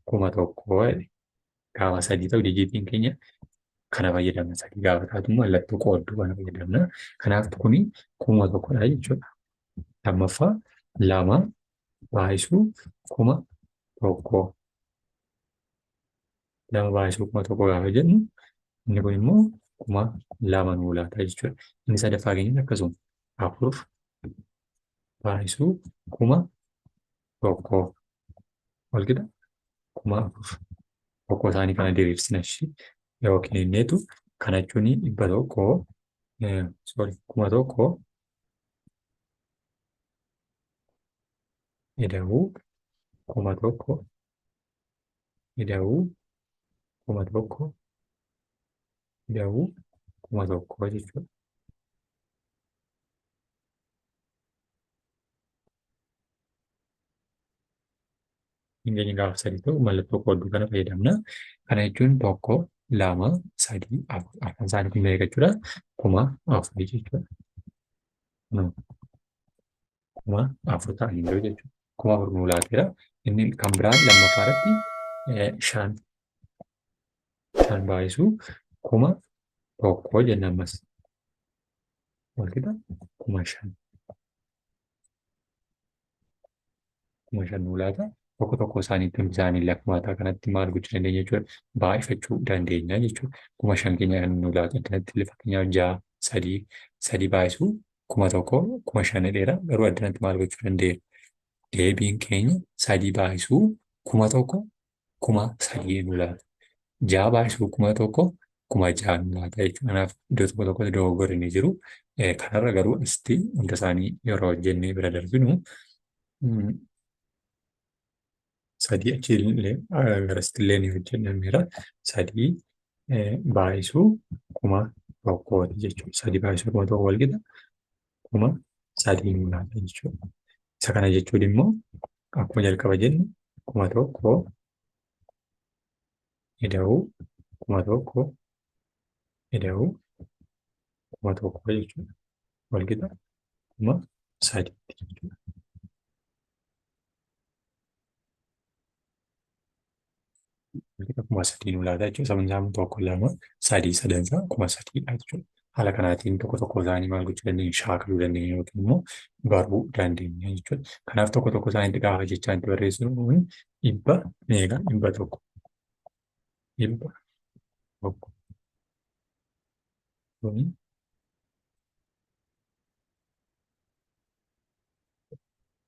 kuma tokko gaafa sadii ta'u dijiitiin keenya kana fayyadamna. Sadii gaafa taatu mallattoo qoodduu kana fayyadamna. Kanaaf kuni kuma tokkodha jechuudha. Lammaffaa lama baay'isuu kuma tokko. Lama baay'isuu kuma tokko gaafa jennu inni kun immoo kuma lama nuu laata jechuudha. Inni sadaffaa keenya akkasuma afur baay'isuu kuma tokko. Walqixa kuma afur. Tokko isaanii kana diriirsina yookiin inneetu kana jechuun dhibba tokko kuma tokko ida'uu kuma tokko ida'uu kuma tokko ida'uu kuma tokko jechuudha. Inni gaafa sadii ta'u mallattoo qoodduu kana fayyadamna. Kana jechuun tokko, lama, sadii, afur. Afran isaanii kun meeqa jechuudha? Kuma afurii jechuudha. Kuma afur ta'anii jiru jechuudha. Kuma afur nuu laateera. Inni kan biraan lammaffaa irratti shan baay'isuu kuma tokko jenna ammas. Walqixa kuma shan. Kuma shan nuu laata. Tokko tokko isaaniitti isaanii lakkumaataa kanatti maal gochuu dandeenya jechuudha. Baay'ifachuu dandeenya jechuudha. Kuma shan keenya kan nu laatu addanatti fakkeenyaaf ja'a sadii baay'isuu kuma tokko kuma shan dheera garuu addanatti maal gochuu dandeenya. Deebiin keenya sadii baay'isuu kuma tokko kuma sadii nu laata. Ja'a baay'isuu kuma tokko kuma ja'a nu laata jechuudha. Kanaaf iddoo tokko tokkotti dogoggorri ni jiru. Kanarra garuu asitti hunda isaanii yeroo hojjennee bira darbinu sadii achiillee garastillee ni hojjennameera. Sadii baay'isuu kuma tokkooti jechuudha. Sadii baay'isuu kuma tokko walqixa kuma sadii nu laata jechuudha. Isa kana jechuun immoo akkuma jalqaba jennu kuma tokko ida'uu kuma tokko ida'uu kuma tokko jechuudha. Walqixa kuma sadiitti jechuudha. Kuma sadii nu laata jechuudha. Sabni isaa tokko lama sadii sadansaa kuma sadiidha jechuudha. Haala kanaatiin tokko tokko isaanii maal gochuu dandeenya? Shaakaluu dandeenya yookiin immoo baruu dandeenya jechuudha. Kanaaf tokko tokko isaaniitti gaafa jechaan itti barreessinu dhibba meeqa? Dhibba tokko. Dhibba tokko.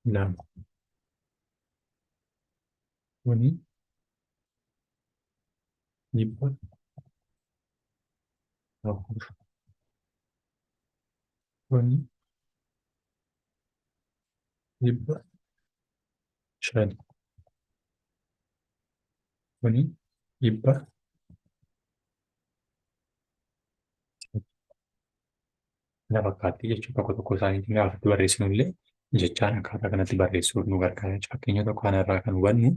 Lama. kuni dhibba afur, kuni dhibba shan, kuni dhibba kana fakkaatti jechuudha. Tokko tokko isaaniitiin gaafatti barreessinu illee jechaan akkaataa kanatti barreessuuf nu gargaara. Fakkeenya tokko kanarraa kan hubannu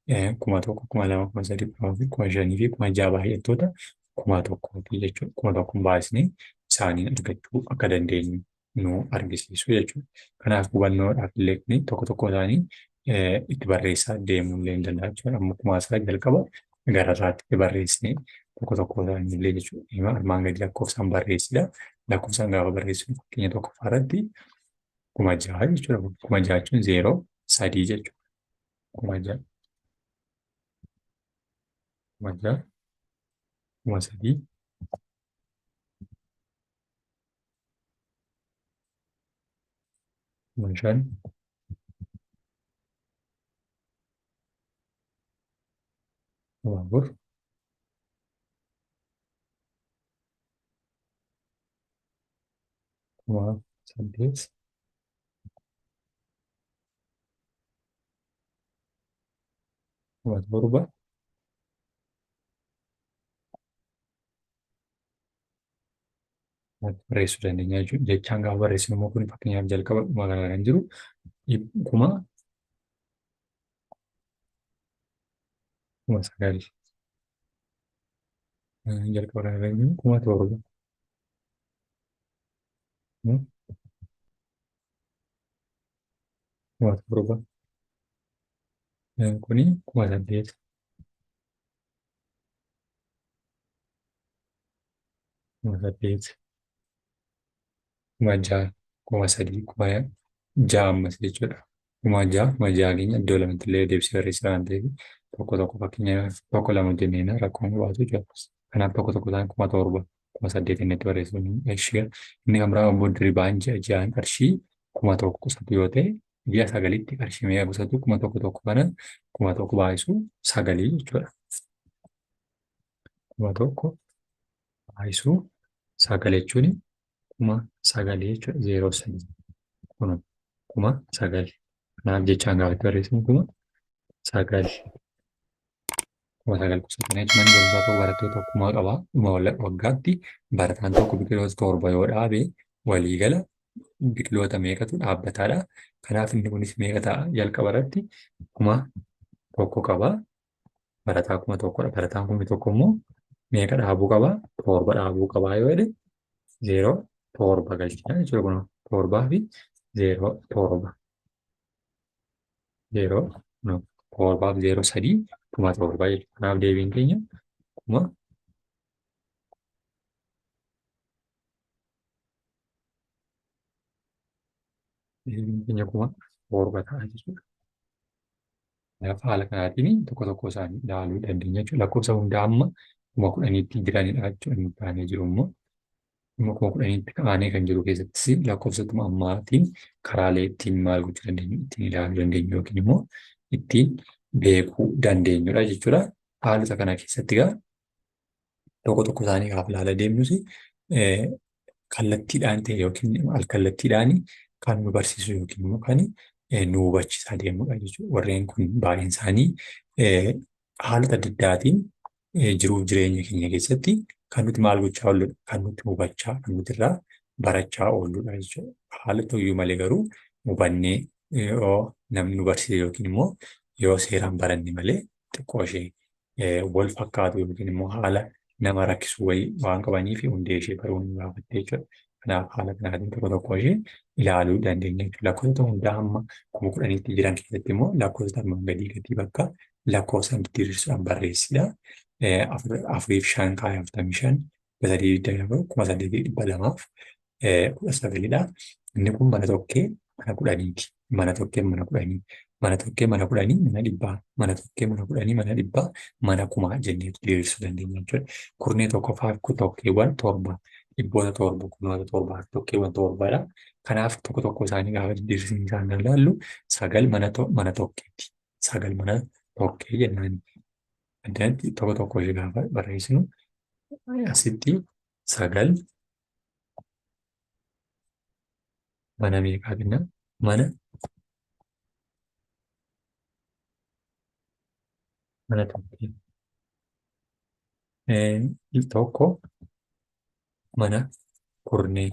1,000, 2,000, 3,000, 5,000 fi 6,000 baay'attoota 1,000ti jechuudha. 1,000 baasnee isaaniin argachuu akka dandeenyu nu argisiisu jechuudha. Kanaaf hubannoodhaaf illee tokko tokko isaanii itti barreessaa deemuu illee ni danda'a jechuudha. Amma 1,000 jalqaba gara irraatti itti barreessine tokko tokko isaanii illee jechuudha. Armaan gadi lakkoofsaan barreessidha. Lakkoofsaan gaafa barreessinu fakkeenya tokkoffaa irratti 6,000 jechuudha. 6,000 jechuun 0, 3 jechuudha. 6,000, 6,000, 3,000, 5,000, 4, 8, 7 barreessuu dandeenya jechuudha. Jechaan gaafa barreessinu immoo kun fakkeenyaaf jalqaba dhuma kana kan jiru 9,000 jalqaba kana kan jiru 7,000 7,000 kuni 8,000 8,000 6,000 3,000 6,000 ammas jechuudha. 6,000 keenya iddoo lamatti illee deebisee barreessuu waan ta'eef tokko tokko fakkeenyaaf tokko lama jennee rakkoon qabaatu jechuudha. Kanaaf tokko tokko isaan 7,000 8,000 inni itti barreessuun ishee inni kan biraa obbo Dirribaan ji'aan qarshii 1,000 qusatu yoo ta'e ji'a 9tti qarshii meeqa qusatu 1,000 kana 1,000 baay'isuu 9 jechuudha. 1,000 baay'isuu 9 jechuun 9,000 jechuudha. 0,3 kun 9,000 kanaaf jechaan gaafatti barreessinu 9,000 9,000 qusatanii jechuun barumsaa tokko barattoota 1,000 qabaa. Dhuma waggaatti barataan tokko biqiloota 7 yoo dhaabe waliigala biqiloota meeqatu dhaabbataadha. Kanaaf inni kunis meeqa ta'a? Jalqaba irratti 1,000 qabaa. Barataa 1,000dha. Barataan 1,000 immoo meeqa dhaabuu qabaa? 7 dhaabuu qabaa yoo jedhe 0,7 galchina jechuudha. Kun 7 fi 0,7 7 fi 0,3 7 jechuudha. Kanaaf deebiin keenya 1,000 deebiin keenya 7 ta'a jechuudha. Kanaaf haala kanaatiin tokko tokko isaanii ilaaluu dandeenya jechuudha. Lakkoofsa hundaa amma 10,000tti jiranidha jechuudha. Inni taanee jiru immoo 10,000tti aanee kan jiru keessattis lakkoofsotuma ammaatiin karaalee ittiin maal gochuu dandeenyu, ittiin ilaaluu dandeenyu yookiin immoo ittiin beekuu dandeenyudha jechuudha. Haalota kana keessatti egaa tokko tokko isaanii gaafa ilaalaa deemnus kallattiidhaan ta'e yookiin al-kallattiidhaan kan nu barsiisu yookiin immoo kan nu hubachiisaa deemudha jechuudha. Warreen kun baay'een isaanii haalota adda addaatiin jiruuf jireenya keenya keessatti kan nuti maal gochaa ooludha, kan nuti hubachaa, kan nuti irraa barachaa ooludha jechuudha. Haala ta'uyyuu malee garuu hubannee yoo namni nu barsiise yookiin immoo yoo seeraan baranne malee xiqqoo ishee wal fakkaatu yookiin immoo haala nama rakkisu wayii waan qabaniif hundee ishee baruu nu gaafatte jechuudha. Kanaaf haala kanaatiin tokko tokko ishee ilaaluu dandeenya jechuudha. Lakkoofsa hundaa amma 10,000tti jiran keessatti immoo lakkoofsa armaan gadii bakka lakkoofsa diriirsuudhaan barreessidha. 4,5 kaayee 45 3,24 8,200 19dha. Inni kun mana tokkee mana 10ti. Mana tokkee mana 10. Mana tokkee mana 10 mana 100. Mana tokkee mana 10 mana 100 mana 1,000 jennee diriirsuu dandeenya jechuudha. Kurnee tokkoffaa tokkeewwan 7 dhibboota 7 kunoota 7 tokkeewwan 7dha. Kanaaf tokko tokko isaanii gaafa diriirsiin isaan ilaallu 9 mana tokkeetti. 9 mana tokkee jennaan. Addanatti tokko tokko ishee gaafa barreessinu asitti sagal mana meeqaa jenna? Mana mana tokkee. Tokko mana kurnee.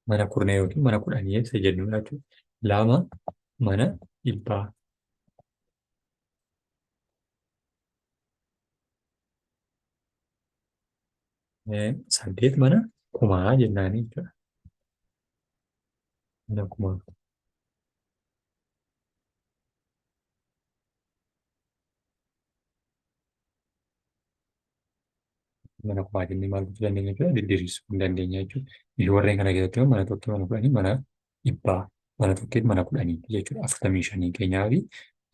Mana kurnee yookiin mana kudhanii isa jennudha jechuudha. Lama mana dhibbaa. Saddeet mana kumaa jennaanii jechuudha. Mana kumaa. Mana kumaa jennee maal gochuu dandeenya jechuudha? Diriirsuu hin dandeenya jechuudha. Warreen kana keessatti mana tokkee, mana kudhanii, mana dhibbaa, mana tokkee, mana kudhanii jechuudha. 45 keenyaa fi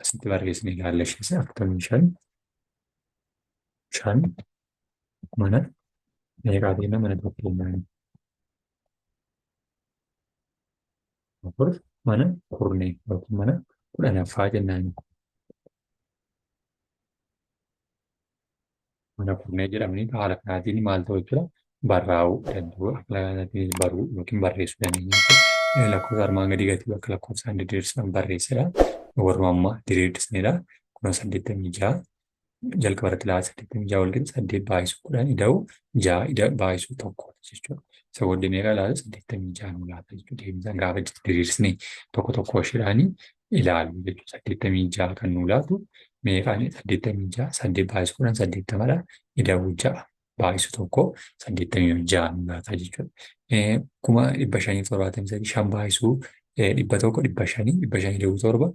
asitti barreessine ilaalla ishee 45 mana meeqaa jenna? Mana tokkee jennaan. Afur mana kurnee yookiin mana kudhanaffaa jennaan. Mana kurnee jedhamanii haala kanaatiin maal ta'u jechuudha? Barraa'uu danda'u. Haala kanaatiin baruu yookiin barreessuu dandeenya jechuudha. Lakkoofsa armaan gadii gatii bakka lakkoofsaan diriirsan barreessedha. Warruma ammaa diriirsanidha. Kun 86 jalqaba irratti ilaalaa 86 waliin 8 baay'isuu 10 ida'u 6 baay'isuu 1 jechuudha. Isa booddee meeqa ilaalu 86 nu laata jechuudha. Deemsaan gaafa diriirsine tokko tokko isheedhaanii ilaalu jechuudha. 86 kan nu laatu meeqaan 86 8 baay'isuu 10 80dha. Ida'u 6 baay'isuu 1 86 nu laata jechuudha. 1573 5 baay'isuu 100 500 500 ida'u 7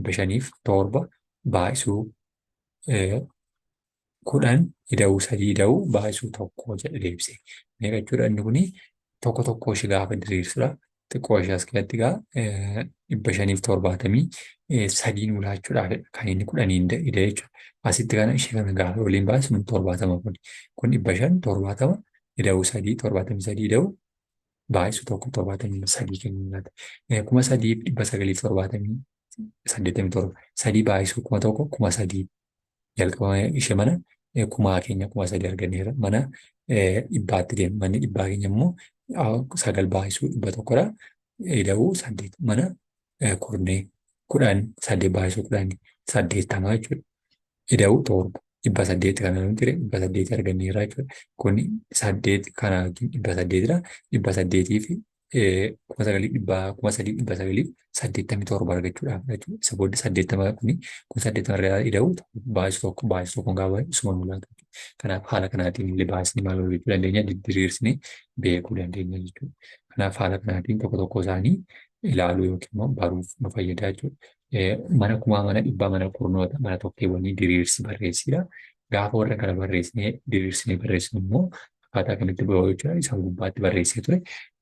507 baay'isuu 10 ida'uu 3 ida'uu baay'isuu 1 jedhe deebisee. Meeqa jechuudha inni kuni tokko tokko ishee gaafa diriirsudha. Xiqqoo ishee as keessatti egaa 573 nu laachuudhaaf kan inni 10 ida'e jechuudha. Asitti kana ishee kana gaafa waliin baasnu 70 kun 570 ida'uu 3 73 ida'uu baay'isuu 1 73 kennu laata. 3,987 3 baay'isuu 1,000 1,000 jalqaba ishee mana kumaa keenya 3,000 arganneera. Mana dhibbaatti deemu. Manni dhibbaa keenya immoo 9 baay'isuu 100dha. Ida'uu 8 mana kurnee 10 8 baay'isuu 10 80 jechuudha. Ida'uu 7 800 kana nuti 800 arganneera jechuudha. Kun 8 kana 800dha. 800 fi 9,987 argachuudhaaf jechuudha. Isa booddee 80 kuni kun 80 irraa ida'uu baay'isuu tokko gaafa isuma mul'atu. Kanaaf haala kanaatiin illee baay'isni maal hojjechuu dandeenya? Diriirsanii beekuu dandeenya jechuudha. Kanaaf haala kanaatiin tokko tokko isaanii ilaaluu yookiin immoo baruuf nu fayyada jechuudha. Mana kumaa, mana dhibbaa, mana kurnoota, mana tokkeewwanii diriirsi barreessidha. Gaafa warra kana barreessinee diriirsinee barreessinu immoo akkaataa kanatti bahuu jechuudha. Isaan gubbaatti barreessee ture.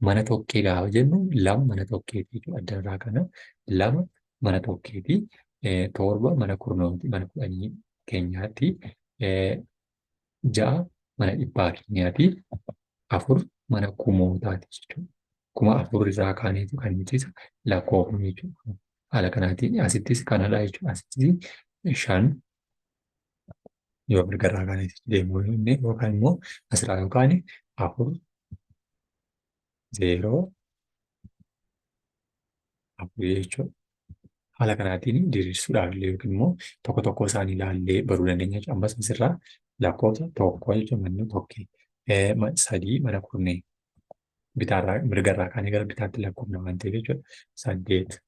Mana tokkee gaafa jennu 2 mana tokkeeti jechuudha. Addanarraa kana 2 mana tokkeeti. 7 mana kurnooti, mana kudhanii keenyaatti. 6 mana dhibbaa keenyaatti. 4 mana kumootaati jechuudha. 4,000 irraa kaaneetu kan nuti lakkoofnu jechuudha. Haala kanaatiin asittis kanadha jechuudha. Asittis 5 yoo mirgarraa kaaneetu deemuu yookaan immoo asirraa yookaan 4 0 4 jechuudha. Haala kanaatiin diriirsuudhaaf illee yookiin immoo tokko tokko isaanii ilaallee baruu dandeenya jechuudha. Ammas asirraa lakkoofsa tokko jechuudha. Manni tokkee 3 mana kurnee mirgarraa kaanee gara bitaatti lakkoofna waan ta'eef jechuudha. 8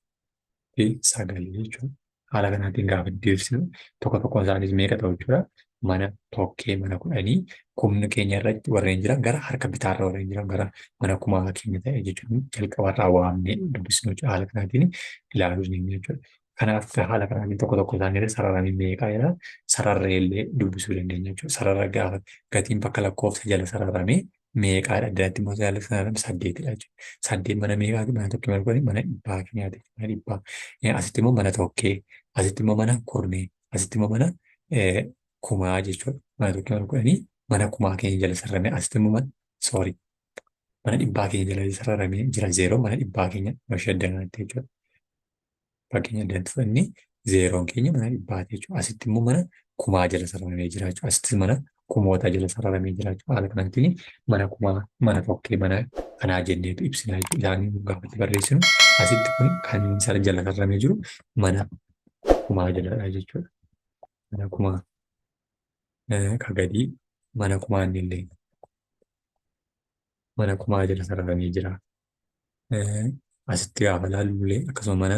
fi 9 jechuudha. Haala kanaatiin gaafa diriirsinu tokko tokko isaaniis meeqa ta'u jechuudha. Mana tokkee mana kudhanii kumni keenya irratti warreen jiran gara harka bitaarra warreen jiran gara mana kumaa keenya ta'e jechuun jalqabarraa waamnee dubbisnu jechuudha. Haala kanaatiin ilaaluu dandeenya jechuudha. Kanaaf haala kanaatiin tokko tokko isaanii sararanii meeqaa jedha sararree illee dubbisuu dandeenya jechuudha. Sarara gaafa gatiin bakka lakkoofsa jala sararamee meeqaadha addaatti immoo jala sararame 8dha jechuudha. 8 mana meeqaati? Mana tokkee mana kudhanii mana dhibbaa keenyaati. Mana dhibbaa. Asitti immoo mana tokkee. Asitti immoo mana kurnee. Asitti immoo mana kumaa jechuudha. Mana tokkee mana kudhanii mana kumaa keenya jala sararame asitti immoo mana Mana dhibbaa keenya jala sararamee jira zeeroo mana dhibbaa keenya mashaddanaatte jechuudha. Fakkeenya addaan fudhannee zeeroon keenya mana dhibbaati jechuudha. Asitti immoo mana kumaa jala sararamee jira jechuudha. Asitti mana kumoota jala sararamee jira jechuudha. Haala kanaatiin mana kumaa, mana tokkee, mana kanaa jenneetu ibsina jechuudha. Isaanii gaafa itti barreessinu asitti kun kan isa jala sararamee jiru mana kumaa jaladha jechuudha. Mana kumaa ka gadii mana kumaa inni illee mana kumaa jala sararamee jira. Asitti gaafa ilaallu illee akkasuma mana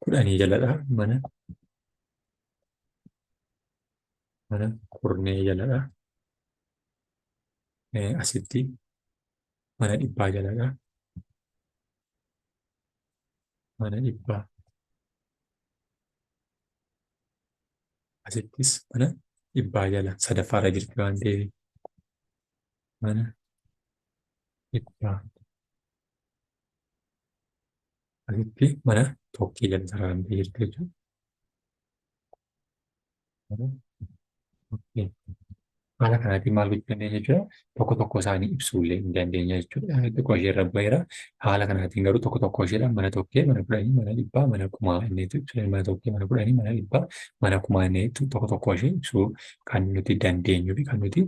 kudhanii jaladha. Mana kurnee jaladha. Asitti mana dhibbaa jaladha. Mana dhibbaa. Asittis mana dhibbaa jala sadaffaarra jirti waan ta'eef mana dhibbaa. Asitti mana tokkee jala sararamtee jirti jechuudha. Mana tokkee. Haala kanaatiin maal gochuu dandeenya jechuudha. Tokko tokko isaanii ibsuu illee ni dandeenya jechuudha. Xiqqoo ishee irra bu'eera. Haala kanaatiin garuu tokko tokko isheedhaan mana tokkee, mana kudhanii, mana dhibbaa, mana kumaa innitu ibsu. Mana tokkee, mana kudhanii, mana dhibbaa, mana kumaa innitu tokko tokko ishee ibsuu kan nuti dandeenyuu fi kan nuti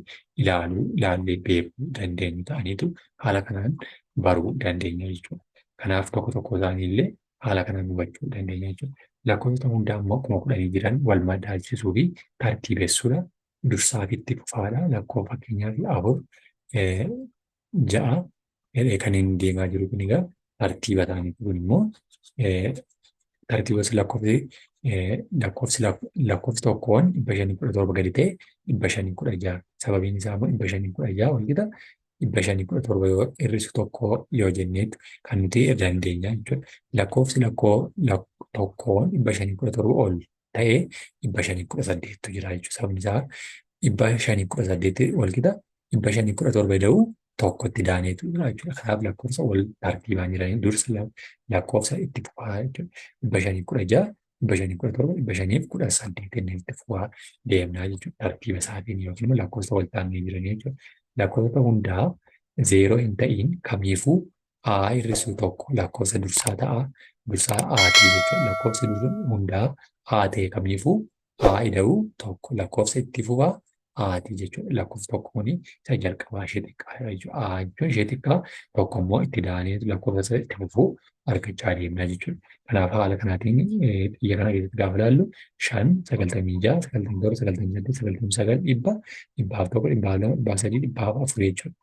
ilaallee beekuu dandeenyu ta'aniitu haala kanaan baruu dandeenya jechuudha. Kanaaf tokko tokko isaanii illee haala kanaan hubachuu dandeenya jechuudha. Lakkoofsa hundaa immoo akkuma kudhanii jiran wal madaalchisuu fi tartiibessuudha. Dursaa fi itti fufaadha. Lakkoofsa fakkeenyaaf afur, ja'a kan inni deemaa jiru kun egaa tartiiba ta'anii kun immoo tartiiba lakkoofsi tokkoon 517 gadi ta'e 516. Sababiin isaa immoo 516 wal qixa 517 yoo hir'isu tokko yoo jenneetu kan nuti dandeenya jechuudha. Lakkoofsi tokkoon 517 ol ta'ee 518 jira jechuudha. Sababni isaa 518 wal qixa 517 da'uu tokkotti daaneetu jira jechuudha. Kanaaf lakkoofsa wal tartiibaan jiranii dursa lakkoofsa itti fufaa jechuudha. 516, 517, 518 inni itti fufaa deemnaa jechuudha. Tartiiba isaatiin yookiin immoo lakkoofsa wal taanee jiranii jechuudha. Lakkoofsa hundaa zeeroo hin ta'iin kamiifuu A hir'isuu tokko lakkoofsa dursaa ta'a. Dursaa Aatii jechuudha. Lakkoofsi hundaa A ta'e kamiifuu A ida'uu tokko lakkoofsa itti fufaa Aatii jechuudha. Lakkoofsi tokko kuni isa jalqabaa ishee xiqqaadha jechuudha. A jechuun ishee xiqqaa tokko immoo itti daanee lakkoofsa itti fufuu argachaa deemna jechuudha. Kanaaf haala kanaatiin xiyya kana keessatti gaafa ilaallu 5, 96, 97, 98, 99, 100, 101, 102, 103, 104 jechuudha.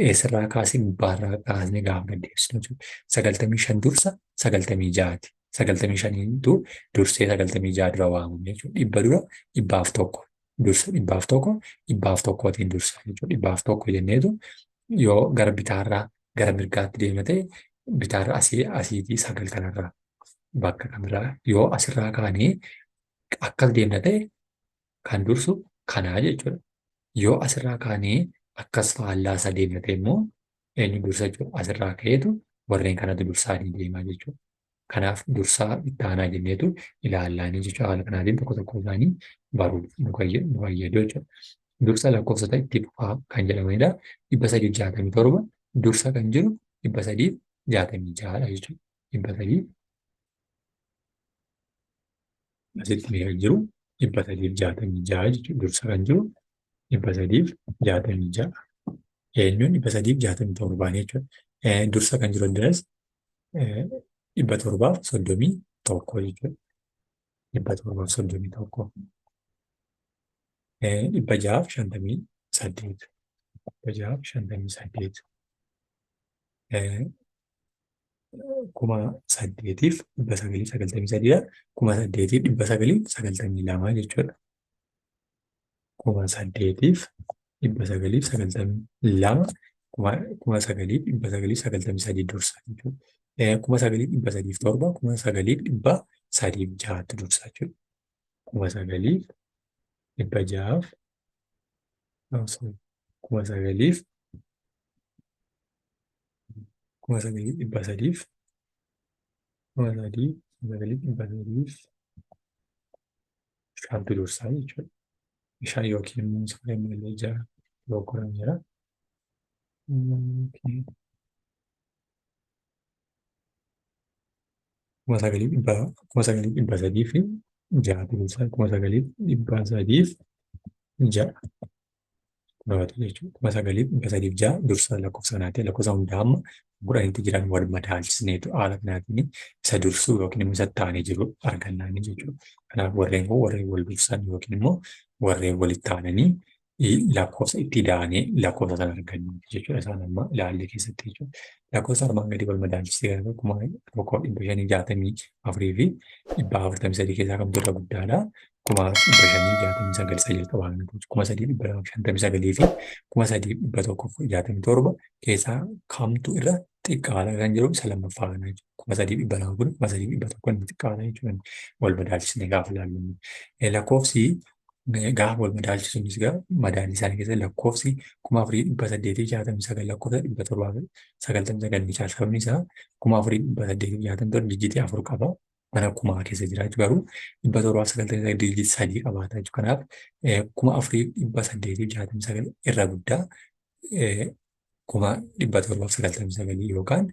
Eessarraa kaasee gubbaarraa kaasnee gaafa gaddeessinu jechuudha. 95 dursa 96ti. 95tu dursee 96 dura waamamu jechuudha. 100 dura 101. Dursa 101, 101tiin dursa jechuudha. 101 jenneetu yoo gara bitaarraa gara mirgaatti deemna ta'e bitaarra asiitii 9 kanarraa bakka kamirraa yoo asirraa kaanee akkas deemna ta'e kan dursu kanaa jechuudha. Yoo asirraa kaanee akkas faallaa isa deemna ta'e immoo eenyu dursa jechuudha. Asirraa ka'eetu warreen kanatu dursaanii deemaa jechuudha. Kanaaf dursaa ittaanaa jenneetu ilaallaanii jechuudha. Haala kanaatiin tokko tokko isaanii baruuf nu fayyadu jechuudha. Dursa lakkoofsota itti fufaa kan jedhamanidha. 367 dursa kan jiru 366dha jechuudha. 300 asitti mee kan jiru 366 jechuudha. Dursa kan jiru 366. Eenyuun 367 jechuudha. Dursa kan jiru addanas 731 jechuudha. 731. 658. 658. 8,993 dha. 8,992 jechuudha. 8,992 9,993 dursa jechuudha. 9,907 9,906 dursa jechuudha. 9,900 9,900 9,300 shantu dursaa jechuudha. Shan yookiin immoo sagalee malee 6 yoo qoran jira. kuma sagalii dhibba kuma sagalii dhibba sadii fi jaatamii isaa kuma sagalii dhibba sadii fi ja'a baatu jechuudha. Kuma sagalii dhibba sadii fi ja'a dursa lakkoofsa kanaati. Lakkoofsa hundaa amma kudhanitti jiran wal madaalchisneetu haala kanaatiin isa dursuu yookiin immoo isa taanee jiru argannaani jechuudha. Kanaaf warreen kun warreen wal dursan yookiin immoo warreen walitti aananii lakkoofsa itti daanee lakkoofsa sana argannu jechuudha. Isaan amma ilaalle keessatti jechuudha. Lakkoofsa armaan gadii wal madaalchisee gara kuma tokkoo dhibba shanii jaatamii afurii fi dhibba afurtamii sadii keessaa kamtu irra guddaadha. Kuma dhibba shanii jaatamii sagal isa jalqabaa kuma sadii dhibba lama shantamii sagalii fi kuma sadii dhibba tokkoof jaatamii torba keessaa kamtu irra xiqqaadha kan jedhu isa lammaffaa kana jechuudha. Kuma sadii dhibba lama kun kuma sadii dhibba tokko inni xiqqaadha jechuudha. Wal madaalchisnee gaafa ilaallu. Lakkoofsi gaafa wal madaalchisuunis egaa madaalli isaanii keessa lakkoofsi kuma afurii dhibba saddeetii jaatamii sagal lakkoofsa dhibba torbaa fi sagaltamii sagalii caala sababni isaa kuma afurii dhibba saddeetii jaatamii torba dijjitii afur qaba. Mana kumaa keessa jiraachuu garuu dhibba torbaa fi sagaltamii sagal dijjitii sadii qabaata jechuudha. Kanaaf kuma afurii dhibba saddeetii jaatamii sagal irra guddaa kuma dhibba torbaaf sagaltamii sagalii yookaan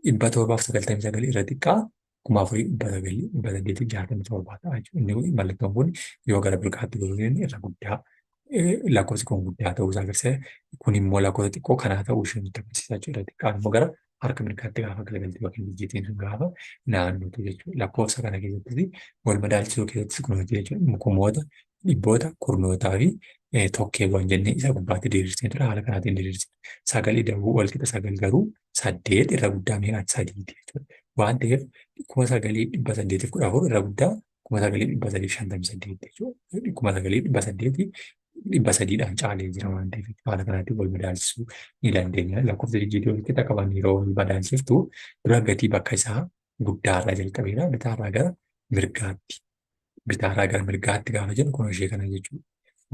dhibba torbaaf sagaltamii sagalii irra xiqqaa kuma afurii dhibba sagalii dhibba saddeetii jaatamii torbaa ta'a jechuudha. Inni mallattoon kun yoo gara bilkaatti goruun irra guddaa lakkoofsi kun guddaa ta'uu isaa agarsiisa. Kun immoo lakkoofsa xiqqoo kanaa ta'uu ishee nutti agarsiisa jechuudha. Xiqqaan immoo gara harka mirgaatti gaafa galagaltii yookiin dijjiitiin sun gaafa naannootu jechuudha. Lakkoofsa kana keessattis wal madaalchisuu keessattis kunuunsi jechuudha. Kumoota, dhibboota, kurnootaa fi tokkeewwan jennee isa gubbaatti diriirsee ture haala kanaatiin diriirsine. Sagalii darbuu wal qixa sagal garuu saddeet irra guddaa meeqaatti sadiiti jechuudha. Waan ta'eef kuma sagalii dhibba saddeetiif kudha afur irra guddaa kuma sagalii dhibba sadii shantamii saddeet jechuudha. Kuma sagalii dhibba saddeetii dhibba sadiidhaan caalee jira waan ta'eef haala kanaatiin wal madaalchisuu ni dandeenya. Lakkoofsa dijjiitii wal qixa qaban yeroo wal madaalchiftu dura gatii bakka isaa guddaarraa jalqabeera bitaarraa gara mirgaatti. Bitaarraa gara mirgaatti gaafa jennu kun ishee kana jechuudha.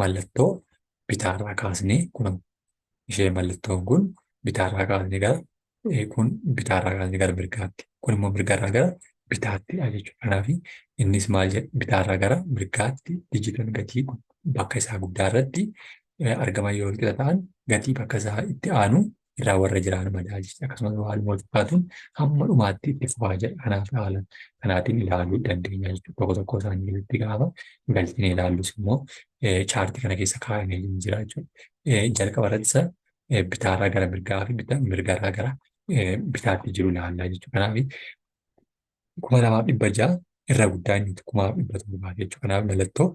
Mallattoo bitaarraa kaasnee kun ishee mallattoon kun bitaarraa kaasnee gara kun bitaarraa kaasnee gara mirgaatti. Kun immoo mirgarraa gara bitaattidha jechuudha. Kanaaf innis maal jedha bitaarraa gara mirgaatti dijjiitiin gatii bakka isaa guddaa irratti argaman yoo qixa ta'an gatii bakka isaa itti aanu irraa warra jiran madaalchisa. Akkasumas haaluma wal fakkaatuun hamma dhumaatti itti fufaa jedha. Kanaaf haala kanaatiin ilaaluu dandeenya jechuudha. Tokko tokko isaanii keessatti gaafa galchinee ilaallus immoo chaartii kana keessa kaa'amee jira jechuudha. Jalqaba irratti bitaarraa gara mirgaa fi mirgarraa gara bitaatti jiru ilaallaa jechuudha. Kanaaf kuma lamaaf dhibba ja'a irra guddaa inni kuma dhibba torbaa jechuudha. Kanaaf mallattoo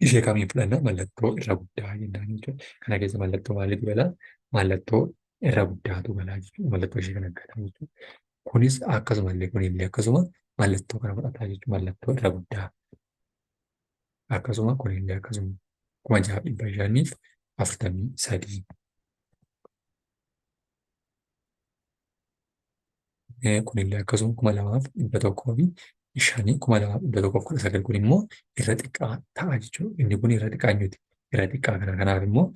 ishee kamiin fudhanna mallattoo irra guddaa jennaan jechuudha. Kana keessa mallattoo maaliitu galaa? Mallattoo irra guddaatu galaa jechuudha. Mallattoo ishee kana galaa jechuudha. Kunis akkasumallee kunillee akkasuma mallattoo kana fudhataa jechuudha. Mallattoo irra guddaa. Akkasuma kunillee akkasuma kuma ja'a dhibba shaniif afurtamii sadii. Kunillee akkasuma kuma lamaaf dhibba tokkoo fi shanii kuma lamaaf dhibba tokkoof kudha sagal kun immoo irra xiqqaa ta'a jechuudha. Inni kun irra xiqqaa miti. Irra xiqqaa kana kanaaf immoo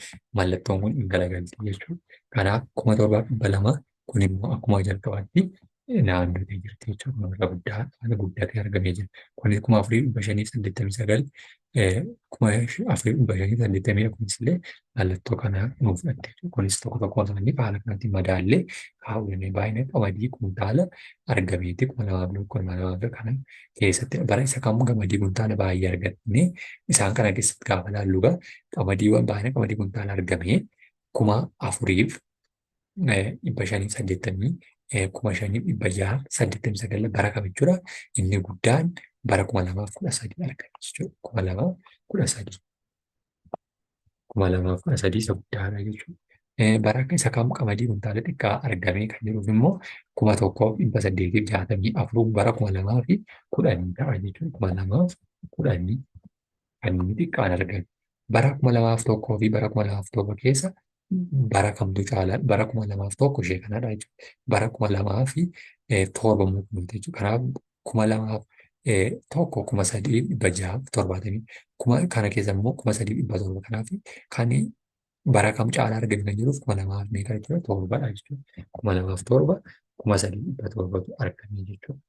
mallattoon kun hin galagalti jechuudha. Kanaaf kuma torbaaf dhibba lama kun immoo akkuma jalqabaatti naannotee jirti jechuudha. Kun irra guddaa haala guddatee argamee jira. Kunis kuma afurii dhibba shanii fi saddeettamii sagal kuma afurii dhibba shanii fi saddeettamii kunis illee mallattoo kana nuuf fudhatte jechuudha. Kunis tokko tokko isaanii haala kanatti madaallee kaawwamee baay'ina qamadii kuntaala argameeti kuma lamaaf kuma lamaaf kana keessatti bara isa kamuu qamadii kuntaala baay'ee argatne isaan kana keessatti gaafa laallugaa qamadiiwwan baay'ina qamadii kuntaala argamee kuma afuriif dhibba shanii saddeettamii kuma shanii dhibba jaha saddeettamii sagal bara kam jechuudha. Inni guddaan bara kuma lamaaf kudha sadii argame jechuudha. Kuma lamaaf kudha sadii. Kuma lamaaf kudha sadii isa guddaadha jechuudha. Bara isa kam qamadii kuntaala xiqqaa argamee kan jiruuf immoo kuma tokkoof dhibba saddeetiif jaatamii afur bara kuma lamaa fi kudhanii ta'a jechuudha. Kuma lamaaf kudhanii kan inni xiqqaan argame. Bara kuma lamaaf tokkoo fi bara kuma lamaaf torba keessa bara kamtu caalaa bara kuma lamaaf tokko ishee kanadha jechuudha. Bara kuma lamaa fi torba mukunuuti jechuudha. Kanaaf kuma lamaaf tokko kuma sadii dhibba jahaaf torbaatamii kana keessa immoo kuma sadii dhibba torba kanaaf kan bara kam caalaa argame kan jiruuf kuma lamaaf meeqa jechuudha torbadha jechuudha. Kuma lamaaf torba kuma sadii dhibba torbatu argame jechuudha.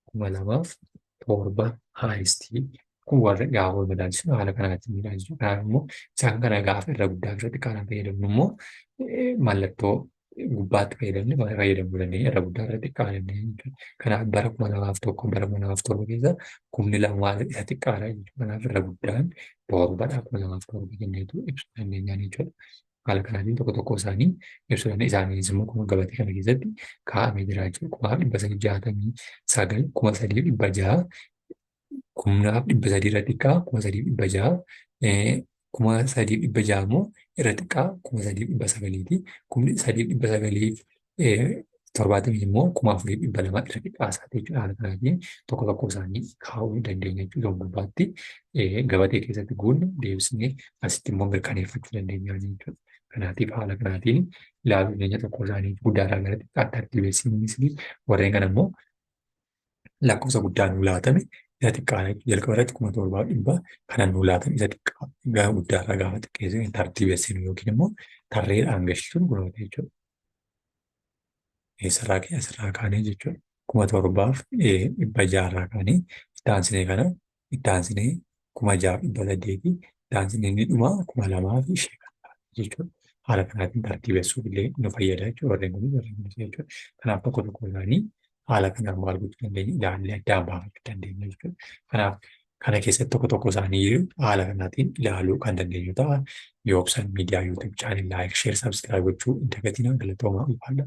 Kuma lamaaf torba haayistii kun warra gaafa wal madaalchisu haala kanaatiin miidhaa. Kanaaf immoo isaan kana gaafa irra guddaa fi irra xiqqaadhaan fayyadamnu immoo mallattoo gubbaatti fayyadamuu dandeenya. Irra guddaa irra xiqqaa dandeenya jechuudha. Kanaaf bara 2001 bara 2007 keessa kumni lamaa isa xiqqaadha jechuudha. Kanaaf irra guddaan torbadha 2007 jenneetu ibsuu dandeenya jechuudha. Haala kanaatiin tokko tokko isaanii ibsuu dandeenya. Isaanis immoo kuma gabatee kana keessatti kaa'amee jira jechuudha. 369, 3,600, 3,300 irra xiqqaa, 3,600, 3,600 immoo irra xiqqaa 3,900ti. 3,970 immoo 4,200 irra xiqqaa isaati jechuudha. Haala kanaatiin tokko tokko isaanii kaa'uu dandeenya jechuudha. Gubbaatti gabatee keessatti guunne deebisnee asitti immoo mirkaneeffachuu dandeenya jechuudha. Kanaatiif haala kanaatiin ilaaluu dandeenya tokko isaanii guddaadhaa gara xiqqaatti tartiibessinii warreen kana immoo lakkoofsa guddaan nuu laatame isa xiqqaadha. Jalqaba irratti 7,100 kanan nuu laatame isa xiqqaa guddaarraa gaafa xiqqeessine tartiibessinu yookiin immoo tarreedhaan galchituun kunuunte jechuudha. Eessarraa ka'e asirraa kaanee jechuudha. 7,600 kaanee itti aansinee kana itti aansinee 6,800 itti aansinee inni dhumaa 2,500 kan taate jechuudha. Haala kanaatiin tartiibessuuf illee nu fayyada jechuudha. Warreen kunis jechuudha. Kanaaf tokko tokko isaanii haala kanaan maal gochuu dandeenya ilaallee addaan baafachuu dandeenya jechuudha. Kanaaf kana keessatti tokko tokko isaanii haala kanaatiin ilaaluu kan dandeenyu ta'a. Yoobsan miidiyaa YouTube chaanel laayik, sheer, sabskiraayib gochuu hin dagatinaa. Galatoomaa ulfaadha.